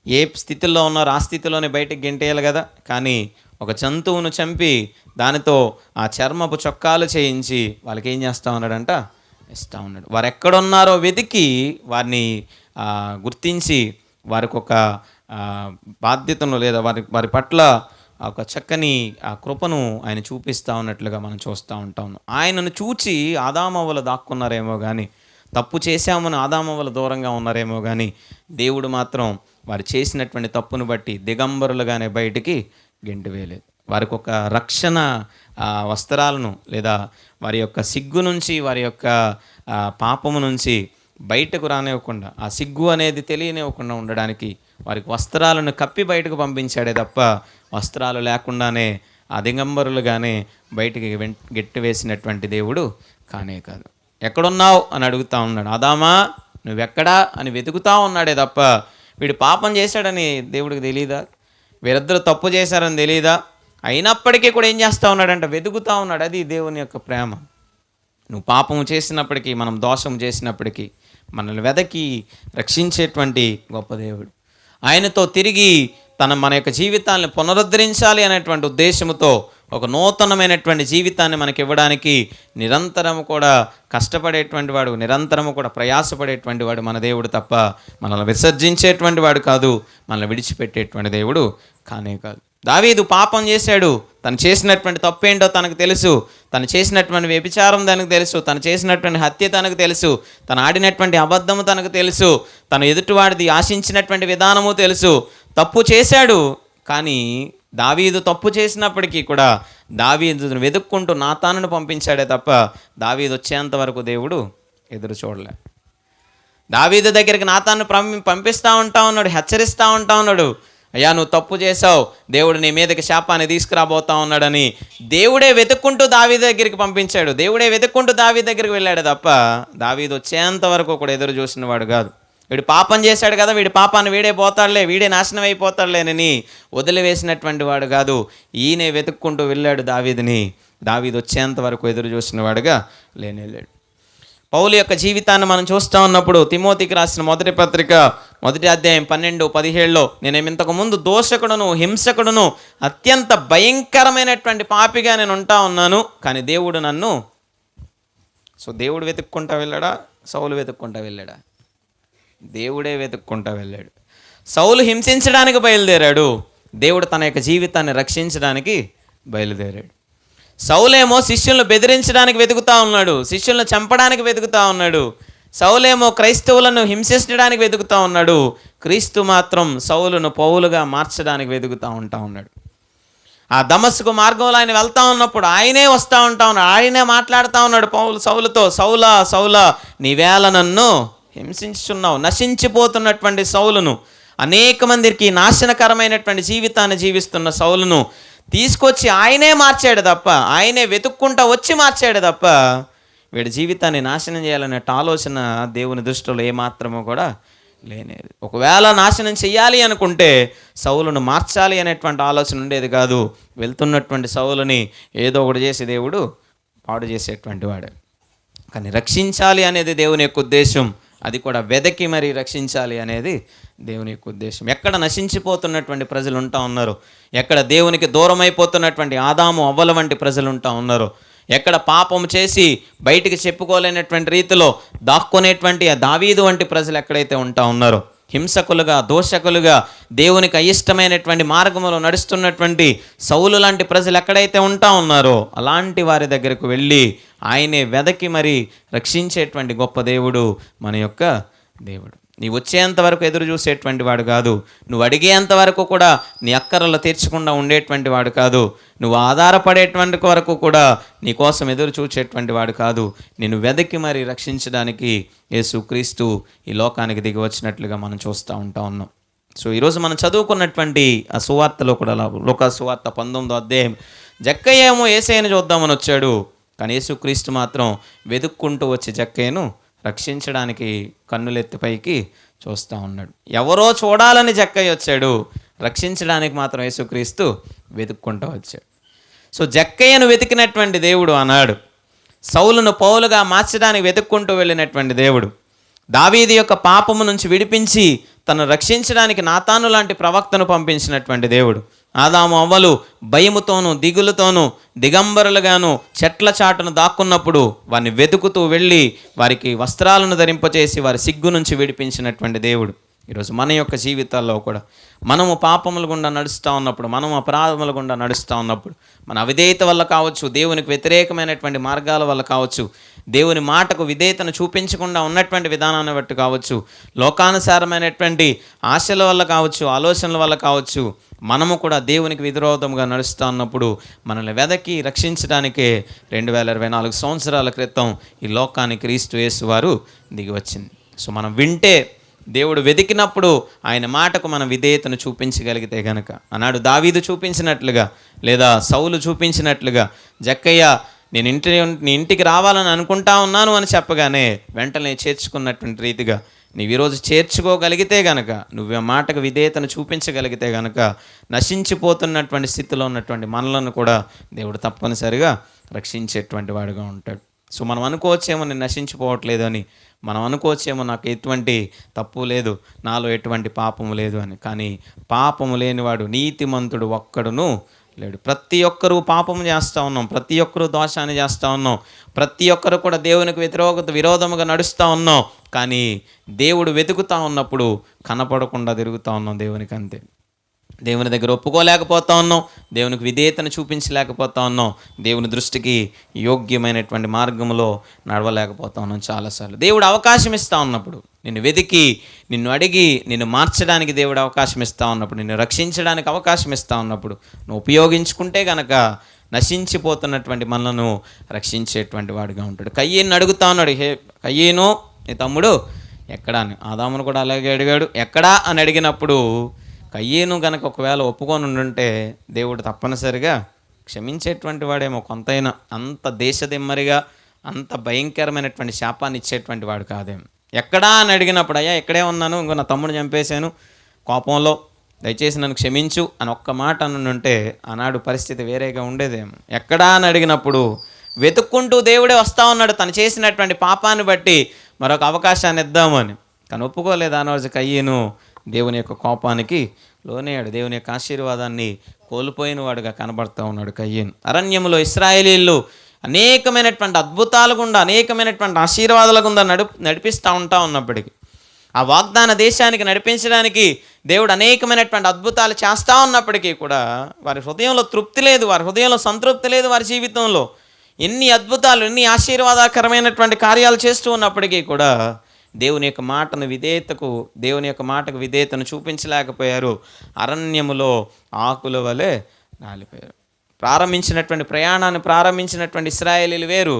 ఏ స్థితిలో ఉన్నారో ఆ స్థితిలోనే బయటికి గెంటేయాలి కదా. కానీ ఒక జంతువును చంపి దానితో ఆ చర్మపు చొక్కాలు చేయించి వాళ్ళకి ఏం చేస్తూ ఉన్నాడంట, ఇస్తూ ఉన్నాడు. వారు ఎక్కడున్నారో వెతికి వారిని గుర్తించి వారికి ఒక బాధ్యతను లేదా వారి పట్ల ఒక చక్కని ఆ కృపను ఆయన చూపిస్తూ ఉన్నట్లుగా మనం చూస్తూ ఉంటాం. ఆయనను చూచి ఆదామవ్వలు దాక్కున్నారేమో కానీ, తప్పు చేశామని ఆదామవ్వలు దూరంగా ఉన్నారేమో కానీ, దేవుడు మాత్రం వారు చేసినటువంటి తప్పును బట్టి దిగంబరులుగానే బయటికి గెంటివేయలేదు. వారికి ఒక రక్షణ వస్త్రాలను లేదా వారి యొక్క సిగ్గు నుంచి, వారి యొక్క పాపము నుంచి బయటకు రానివ్వకుండా, ఆ సిగ్గు అనేది తెలియనివ్వకుండా ఉండడానికి వారికి వస్త్రాలను కప్పి బయటకు పంపించాడే తప్ప వస్త్రాలు లేకుండానే ఆ దిగంబరులుగానే బయటికి గెట్టి వేసినటువంటి దేవుడు కానే కాదు. ఎక్కడున్నావు అని అడుగుతూ ఉన్నాడు. ఆదామా నువ్వెక్కడా అని వెతుకుతూ ఉన్నాడే తప్ప వీడు పాపం చేశాడని దేవుడికి తెలియదా, వీరిద్దరు తప్పు చేశారని తెలియదా? అయినప్పటికీ కూడా ఏం చేస్తూ ఉన్నాడంటే వెతుకుతూ ఉన్నాడు. అది దేవుని యొక్క ప్రేమ. నువ్వు పాపము చేసినప్పటికీ, మనం దోషం చేసినప్పటికీ మనల్ని వెదకి రక్షించేటువంటి గొప్ప దేవుడు. ఆయనతో తిరిగి మన యొక్క జీవితాన్ని పునరుద్ధరించాలి అనేటువంటి ఉద్దేశంతో ఒక నూతనమైనటువంటి జీవితాన్ని మనకి ఇవ్వడానికి నిరంతరము కూడా కష్టపడేటువంటి వాడు, నిరంతరము కూడా ప్రయాసపడేటువంటి వాడు మన దేవుడు తప్ప మనల్ని విసర్జించేటువంటి వాడు కాదు, మనల్ని విడిచిపెట్టేటువంటి దేవుడు కానే కాదు. దావీదు పాపం చేశాడు, తను చేసినటువంటి తప్పేంటో తనకు తెలుసు, తను చేసినటువంటి వ్యభిచారం తనకు తెలుసు, తను చేసినటువంటి హత్య తనకు తెలుసు, తను ఆడినటువంటి అబద్ధము తనకు తెలుసు, తను ఎదుటివాడిది ఆశించినటువంటి విధానము తెలుసు. తప్పు చేశాడు, కానీ దావీదు తప్పు చేసినప్పటికీ కూడా దావీదును వెతుక్కుంటూ నాతానును పంపించాడే తప్ప దావీదు వచ్చేంత వరకు దేవుడు ఎదురు చూడలే. దావీదు దగ్గరికి నాతాను పంపిస్తూ ఉంటా ఉన్నాడు, హెచ్చరిస్తూ ఉంటా ఉన్నాడు, అయ్యా నువ్వు తప్పు చేసావు, దేవుడు నీ మీదకి శాపాన్ని తీసుకురాబోతా ఉన్నాడని దేవుడే వెతుక్కుంటూ దావీదు దగ్గరికి పంపించాడు. దేవుడే వెతుక్కుంటూ దావీదు దగ్గరికి వెళ్ళాడు తప్ప దావీదు వచ్చేంత వరకు కూడా ఎదురు చూసిన వాడు కాదు. వీడు పాపం చేశాడు కదా, వీడి పాపాన్ని వీడే పోతాడులే, వీడే నాశనం అయిపోతాడులేనని వదిలివేసినటువంటి వాడు కాదు. ఈయనే వెతుక్కుంటూ వెళ్ళాడు దావీదుని. దావీదు వచ్చేంత వరకు ఎదురు చూసిన వాడుగా లేనేళ్ళాడు. పౌలు యొక్క జీవితాన్ని మనం చూస్తూ ఉన్నప్పుడు తిమోతికి రాసిన మొదటి పత్రిక 1వ అధ్యాయం 12-17లో నేను ఇంతకు ముందు దోషకుడును, హింసకుడును, అత్యంత భయంకరమైనటువంటి పాపిగా నేను ఉంటా ఉన్నాను, కానీ దేవుడు నన్ను దేవుడు వెతుక్కుంటా వెళ్ళాడా? సౌలు వెతుక్కుంటా వెళ్ళాడా? దేవుడే వెతుక్కుంటా వెళ్ళాడు. సౌలు హింసించడానికి బయలుదేరాడు, దేవుడు తన యొక్క జీవితాన్ని రక్షించడానికి బయలుదేరాడు. సౌలేమో శిష్యులను బెదిరించడానికి వెతుకుతా ఉన్నాడు, శిష్యులను చంపడానికి వెతుకుతా ఉన్నాడు. సౌలేమో క్రైస్తవులను హింసించడానికి వెతుకుతా ఉన్నాడు. క్రీస్తు మాత్రం సౌలును పౌలుగా మార్చడానికి వెతుకుతూ ఉన్నాడు. ఆ దమస్కు మార్గంలో ఆయన వెళ్తా ఉన్నప్పుడు ఆయనే వస్తూ ఉంటా ఉన్నాడు, ఆయనే మాట్లాడుతూ ఉన్నాడు సౌలుతో, సౌలా సౌలా నీవేళ నన్ను హింసించుచున్నావు. నశించిపోతున్నటువంటి సౌలును, అనేక మందికి నాశనకరమైనటువంటి జీవితాన్ని జీవిస్తున్న సౌలును తీసుకొచ్చి ఆయనే మార్చాడు తప్ప, ఆయనే వెతుక్కుంటా వచ్చి మార్చాడు తప్ప వీడి జీవితాన్ని నాశనం చేయాలనే ఆలోచన దేవుని దృష్టిలో ఏమాత్రమో కూడా లేనేది. ఒకవేళ నాశనం చెయ్యాలి అనుకుంటే సౌలును మార్చాలి అనేటువంటి ఆలోచన ఉండేది కాదు. వెళ్తున్నటువంటి సౌలుని ఏదో ఒకటి చేసి దేవుడు పాడు చేసేటువంటి వాడు. కానీ రక్షించాలి అనేది దేవుని యొక్క ఉద్దేశం, అది కూడా వెదకి మరి రక్షించాలి అనేది దేవుని యొక్క ఉద్దేశం. ఎక్కడ నశించిపోతున్నటువంటి ప్రజలు ఉంటా ఉన్నారు, ఎక్కడ దేవునికి దూరం అయిపోతున్నటువంటి ఆదాము అవ్వల వంటి ప్రజలు ఉంటా ఉన్నారు, ఎక్కడ పాపం చేసి బయటికి చెప్పుకోలేనటువంటి రీతిలో దాక్కునేటువంటి ఆ దావీదు వంటి ప్రజలు ఎక్కడైతే ఉంటా ఉన్నారో, హింసకులుగా, దోషకులుగా, దేవునికి అయిష్టమైనటువంటి మార్గంలో నడుస్తున్నటువంటి సౌలు లాంటి ప్రజలు ఎక్కడైతే ఉంటా ఉన్నారో అలాంటి వారి దగ్గరకు వెళ్ళి ఆయనే వెదకి మరి రక్షించేటువంటి గొప్ప దేవుడు మన యొక్క దేవుడు. నీవు వచ్చేంత వరకు ఎదురు చూసేటువంటి వాడు కాదు, నువ్వు అడిగేంత వరకు కూడా నీ అక్కరలు తీర్చకుండా ఉండేటువంటి వాడు కాదు, నువ్వు ఆధారపడేటువంటి వరకు కూడా నీ కోసం ఎదురు చూసేటువంటి వాడు కాదు. నేను వెదకి మరి రక్షించడానికి యేసుక్రీస్తు ఈ లోకానికి దిగి వచ్చినట్లుగా మనం చూస్తూ ఉన్నాం. సో ఈరోజు మనం చదువుకున్నటువంటి ఆ సువార్తలో కూడా లోకా సువార్త 19వ అధ్యాయం, జక్కయ్య ఏమో యేసయ్యను చూద్దామని వచ్చాడు, కానీ యేసుక్రీస్తు మాత్రం వెతుక్కుంటూ వచ్చి జక్కయ్యను రక్షించడానికి కన్నులెత్తి పైకి చూస్తూ ఉన్నాడు. ఎవరో చూడాలని జక్కయ్య వచ్చాడు, రక్షించడానికి మాత్రం యేసుక్రీస్తు వెతుక్కుంటూ వచ్చాడు. సో జక్కయ్యను వెతికినటువంటి దేవుడు అన్నాడు, సౌలును పౌలుగా మార్చడానికి వెతుక్కుంటూ వెళ్ళినటువంటి దేవుడు, దావీదు యొక్క పాపము నుంచి విడిపించి తను రక్షించడానికి నాతాను లాంటి ప్రవక్తను పంపించినటువంటి దేవుడు, ఆదాము అవ్వలు భయముతోనూ దిగులుతోనూ దిగంబరులుగాను చెట్ల చాటును దాక్కున్నప్పుడు వారిని వెతుకుతూ వెళ్ళి వారికి వస్త్రాలను ధరింపచేసి వారి సిగ్గు నుంచి విడిపించినటువంటి దేవుడు. ఈరోజు మన యొక్క జీవితాల్లో కూడా మనము పాపముల గుండా నడుస్తూ ఉన్నప్పుడు, మనము అపరాధముల గుండా నడుస్తూ ఉన్నప్పుడు, మన అవిధేయత వల్ల కావచ్చు, దేవునికి వ్యతిరేకమైనటువంటి మార్గాల వల్ల కావచ్చు, దేవుని మాటకు విధేయతను చూపించకుండా ఉన్నటువంటి విధానాన్ని బట్టి కావచ్చు, లోకానుసారమైనటువంటి ఆశల వల్ల కావచ్చు, ఆలోచనల వల్ల కావచ్చు, మనము కూడా దేవునికి విరోధంగా నడుస్తూ ఉన్నప్పుడు మనల్ని వెదకి రక్షించడానికే 2024 సంవత్సరాల క్రితం ఈ లోకానికి క్రీస్తు యేసు వారు దిగి వచ్చింది. సో మనం వింటే, దేవుడు వెతికినప్పుడు ఆయన మాటకు మనం విధేయతను చూపించగలిగితే గనక, ఆనాడు దావీదు చూపించినట్లుగా లేదా సౌలు చూపించినట్లుగా జక్కయ్య నీ ఇంటికి రావాలని అనుకుంటా ఉన్నాను అని చెప్పగానే వెంటనే చేర్చుకున్నటువంటి రీతిగా నీవు ఈరోజు చేర్చుకోగలిగితే గనక, నువ్వు ఆ మాటకు విధేయతను చూపించగలిగితే గనక, నశించిపోతున్నటువంటి స్థితిలో ఉన్నటువంటి మనలను కూడా దేవుడు తప్పనిసరిగా రక్షించేటువంటి వాడుగా ఉంటాడు. సో మనం అనుకోవచ్చేమో నేను నశించిపోవట్లేదు అని, మనం అనుకోవచ్చేమో నాకు ఎటువంటి తప్పు లేదు, నాలో ఎటువంటి పాపము లేదు అని. కానీ పాపము లేనివాడు, నీతిమంతుడు ఒక్కడును లేడు. ప్రతి ఒక్కరూ పాపము చేస్తూ ఉన్నాం, ప్రతి ఒక్కరూ దోషాన్ని చేస్తూ ఉన్నాం, ప్రతి ఒక్కరు కూడా దేవునికి విరోధముగా నడుస్తూ ఉన్నాం. కానీ దేవుడు వెతుకుతూ ఉన్నప్పుడు కనపడకుండా తిరుగుతూ ఉన్నాం దేవునికి. అంతే, దేవుని దగ్గర ఒప్పుకోలేకపోతా ఉన్నాం, దేవునికి విధేయతను చూపించలేకపోతా ఉన్నాం, దేవుని దృష్టికి యోగ్యమైనటువంటి మార్గంలో నడవలేకపోతా ఉన్నాం చాలాసార్లు. దేవుడు అవకాశం ఇస్తూ ఉన్నప్పుడు, నిన్ను వెతికి నిన్ను అడిగి నిన్ను మార్చడానికి దేవుడు అవకాశం ఇస్తూ ఉన్నప్పుడు, నిన్ను రక్షించడానికి అవకాశం ఇస్తూ ఉన్నప్పుడు నువ్వు ఉపయోగించుకుంటే కనుక నశించిపోతున్నటువంటి మనలను రక్షించేటువంటి వాడిగా ఉంటాడు. కయ్యేను అడుగుతా ఉన్నాడు, హే కయ్యేను నీ తమ్ముడు ఎక్కడా అని. ఆదామును కూడా అలాగే అడిగాడు, ఎక్కడా అని అడిగినప్పుడు కయ్యేను గనక ఒకవేళ ఒప్పుకొని ఉండుంటే దేవుడు తప్పనిసరిగా క్షమించేటువంటి వాడేమో కొంతైనా. అంత దేశదిమ్మరిగా, అంత భయంకరమైనటువంటి శాపాన్ని ఇచ్చేటువంటి వాడు కాదేమో. ఎక్కడా అని అడిగినప్పుడు, అయ్యా ఇక్కడే ఉన్నాను, ఇంకో నా తమ్ముడు చంపేశాను కోపంలో, దయచేసి నన్ను క్షమించు అని ఒక్క మాట అనుంటే ఆనాడు పరిస్థితి వేరేగా ఉండేదేమో. ఎక్కడా అని అడిగినప్పుడు వెతుక్కుంటూ దేవుడే వస్తూ ఉన్నాడు తను చేసినటువంటి పాపాన్ని బట్టి మరొక అవకాశాన్ని ఇద్దామని. కానీ ఒప్పుకోలేదు ఆ రోజు కయ్యను. దేవుని యొక్క కోపానికి లోనేయాడు, దేవుని యొక్క ఆశీర్వాదాన్ని కోల్పోయిన వాడుగా కనబడుతూ ఉన్నాడు కయ్యను. అరణ్యములో ఇశ్రాయేలీయులు అనేకమైనటువంటి అద్భుతాల గుండా, అనేకమైనటువంటి ఆశీర్వాదాల గుండా నడిపిస్తూ ఉన్నప్పటికీ, ఆ వాగ్దాన దేశానికి నడిపించడానికి దేవుడు అనేకమైనటువంటి అద్భుతాలు చేస్తూ ఉన్నప్పటికీ కూడా వారి హృదయంలో తృప్తి లేదు, వారి హృదయంలో సంతృప్తి లేదు. వారి జీవితంలో ఎన్ని అద్భుతాలు, ఎన్ని ఆశీర్వాదకరమైనటువంటి కార్యాలు చేస్తూ ఉన్నప్పటికీ కూడా దేవుని యొక్క మాటకు విధేయతను చూపించలేకపోయారు. అరణ్యములో ఆకుల వలె రాలిపోయారు. ప్రయాణాన్ని ప్రారంభించినటువంటి ఇశ్రాయేలీలు వేరు,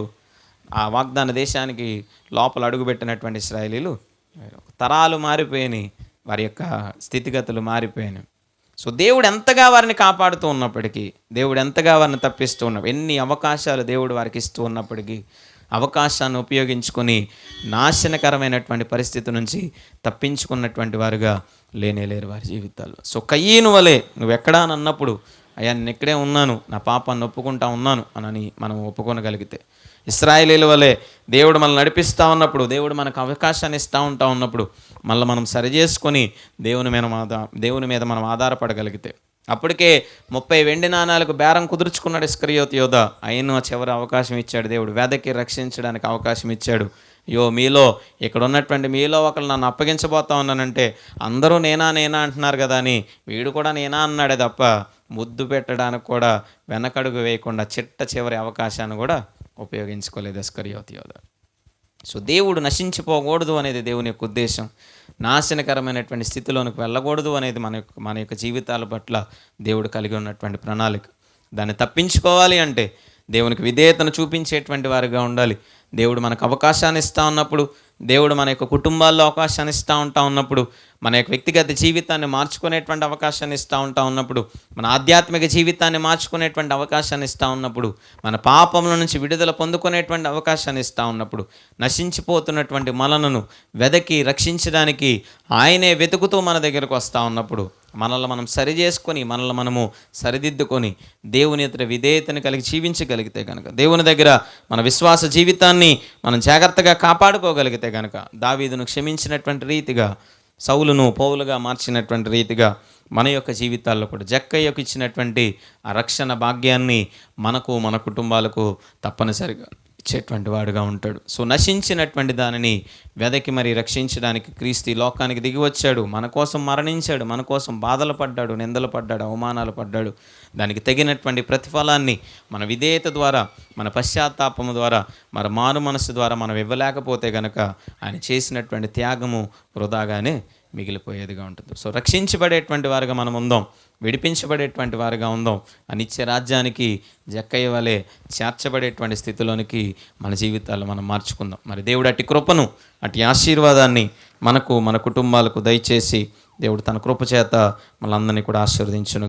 ఆ వాగ్దాన దేశానికి లోపల అడుగుపెట్టినటువంటి ఇశ్రాయేలీలు వేరు. తరాలు మారిపోయినాయి, వారి యొక్క స్థితిగతులు మారిపోయినాయి. సో దేవుడు ఎంతగా వారిని కాపాడుతూ ఉన్నప్పటికీ, దేవుడు ఎంతగా వారిని తప్పిస్తూ ఎన్ని అవకాశాలు దేవుడు వారికి ఇస్తూ ఉన్నప్పటికీ అవకాశాన్ని ఉపయోగించుకొని నాశనకరమైనటువంటి పరిస్థితి నుంచి తప్పించుకున్నటువంటి వారుగా లేనేలేరు వారి జీవితాల్లో. సో కయ్యను వలె నువ్వు ఎక్కడా అని అన్నప్పుడు, అయ్యా నేను ఇక్కడే ఉన్నాను, నా పాపాన్ని ఒప్పుకుంటా ఉన్నాను అని మనం ఒప్పుకోగలిగితే, ఇశ్రాయేలీయుల వలె దేవుడు మనల్ని నడిపిస్తూ ఉన్నప్పుడు, దేవుడు మనకు అవకాశాన్ని ఇస్తూ ఉన్నప్పుడు మళ్ళీ మనం సరిచేసుకొని దేవుని మీద మనం ఆధారపడగలిగితే, అప్పటికే 30 వెండి నాణాలకు బేరం కుదుర్చుకున్నాడు ఇస్కరియోతు యోధ. అయినా చివరి అవకాశం ఇచ్చాడు దేవుడు, వెదకి రక్షించడానికి అవకాశం ఇచ్చాడు. మీలో ఇక్కడ ఉన్నటువంటి మీలో ఒకరు నన్ను అప్పగించబోతా ఉన్నానంటే అందరూ నేనా అంటున్నారు కదా అని వీడు కూడా నేనా అన్నాడే తప్ప ముద్దు పెట్టడానికి కూడా వెనకడుగు వేయకుండా చివరి అవకాశాన్ని కూడా ఉపయోగించుకోలేదు ఇస్కరియోతు యోధ. సో దేవుడు నశించిపోకూడదు అనేది దేవుని యొక్క ఉద్దేశం. నాశనకరమైనటువంటి స్థితిలోనికి వెళ్ళకూడదు అనేది మన యొక్క జీవితాల పట్ల దేవుడు కలిగి ఉన్నటువంటి ప్రణాళిక. దాన్ని తప్పించుకోవాలి అంటే దేవునికి విధేయతను చూపించేటువంటి వారిగా ఉండాలి. దేవుడు మనకు అవకాశాన్ని ఇస్తూ ఉన్నప్పుడు, దేవుడు మన యొక్క కుటుంబాల్లో అవకాశాన్ని ఇస్తూ ఉన్నప్పుడు, మన యొక్క వ్యక్తిగత జీవితాన్ని మార్చుకునేటువంటి అవకాశాన్ని ఇస్తూ ఉన్నప్పుడు, మన ఆధ్యాత్మిక జీవితాన్ని మార్చుకునేటువంటి అవకాశాన్ని ఇస్తూ ఉన్నప్పుడు, మన పాపముల నుంచి విడుదల పొందుకునేటువంటి అవకాశాన్ని ఇస్తూ ఉన్నప్పుడు, నశించిపోతున్నటువంటి మనలను వెదకి రక్షించడానికి ఆయనే వెతుకుతూ మన దగ్గరకు వస్తూ ఉన్నప్పుడు, మనల్ని మనం సరి చేసుకొని, మనల్ని మనము సరిదిద్దుకొని దేవుని ఎదుట విధేయతను కలిగి జీవించగలిగితే కనుక, దేవుని దగ్గర మన విశ్వాస జీవితాన్ని మనం జాగ్రత్తగా కాపాడుకోగలిగితే కనుక, దావీదును క్షమించినటువంటి రీతిగా, సౌలును పౌలుగా మార్చినటువంటి రీతిగా మన యొక్క జీవితాల్లో కూడా జక్కయ్యకు ఇచ్చినటువంటి ఆ రక్షణ భాగ్యాన్ని మనకు, మన కుటుంబాలకు తప్పనిసరిగా ఇచ్చేటువంటి వాడుగా ఉంటాడు. సో నశించినటువంటి దానిని వెదకి మరి రక్షించడానికి క్రీస్తు ఈ లోకానికి దిగి వచ్చాడు, మన కోసం మరణించాడు, మన కోసం బాధలు పడ్డాడు, నిందలు పడ్డాడు, అవమానాలు పడ్డాడు. దానికి తగినటువంటి ప్రతిఫలాన్ని మన విధేయత ద్వారా, మన పశ్చాత్తాపము ద్వారా, మన మారు మనసు ద్వారా మనం ఇవ్వలేకపోతే కనుక ఆయన చేసినటువంటి త్యాగము వృధాగానే మిగిలిపోయేదిగా ఉంటుంది. సో రక్షించబడేటువంటి వారుగా మనం ఉందాం, విడిపించబడేటువంటి వారుగా ఉందాం. ఆ నిత్య రాజ్యానికి జక్కయ్య వలె చేర్చబడేటువంటి స్థితిలోనికి మన జీవితాలు మనం మార్చుకుందాం. మరి దేవుడు అట్టి కృపను, అట్టి ఆశీర్వాదాన్ని మనకు, మన కుటుంబాలకు దయచేసి దేవుడు తన కృప చేత మనందరినీ కూడా ఆశీర్వదించును.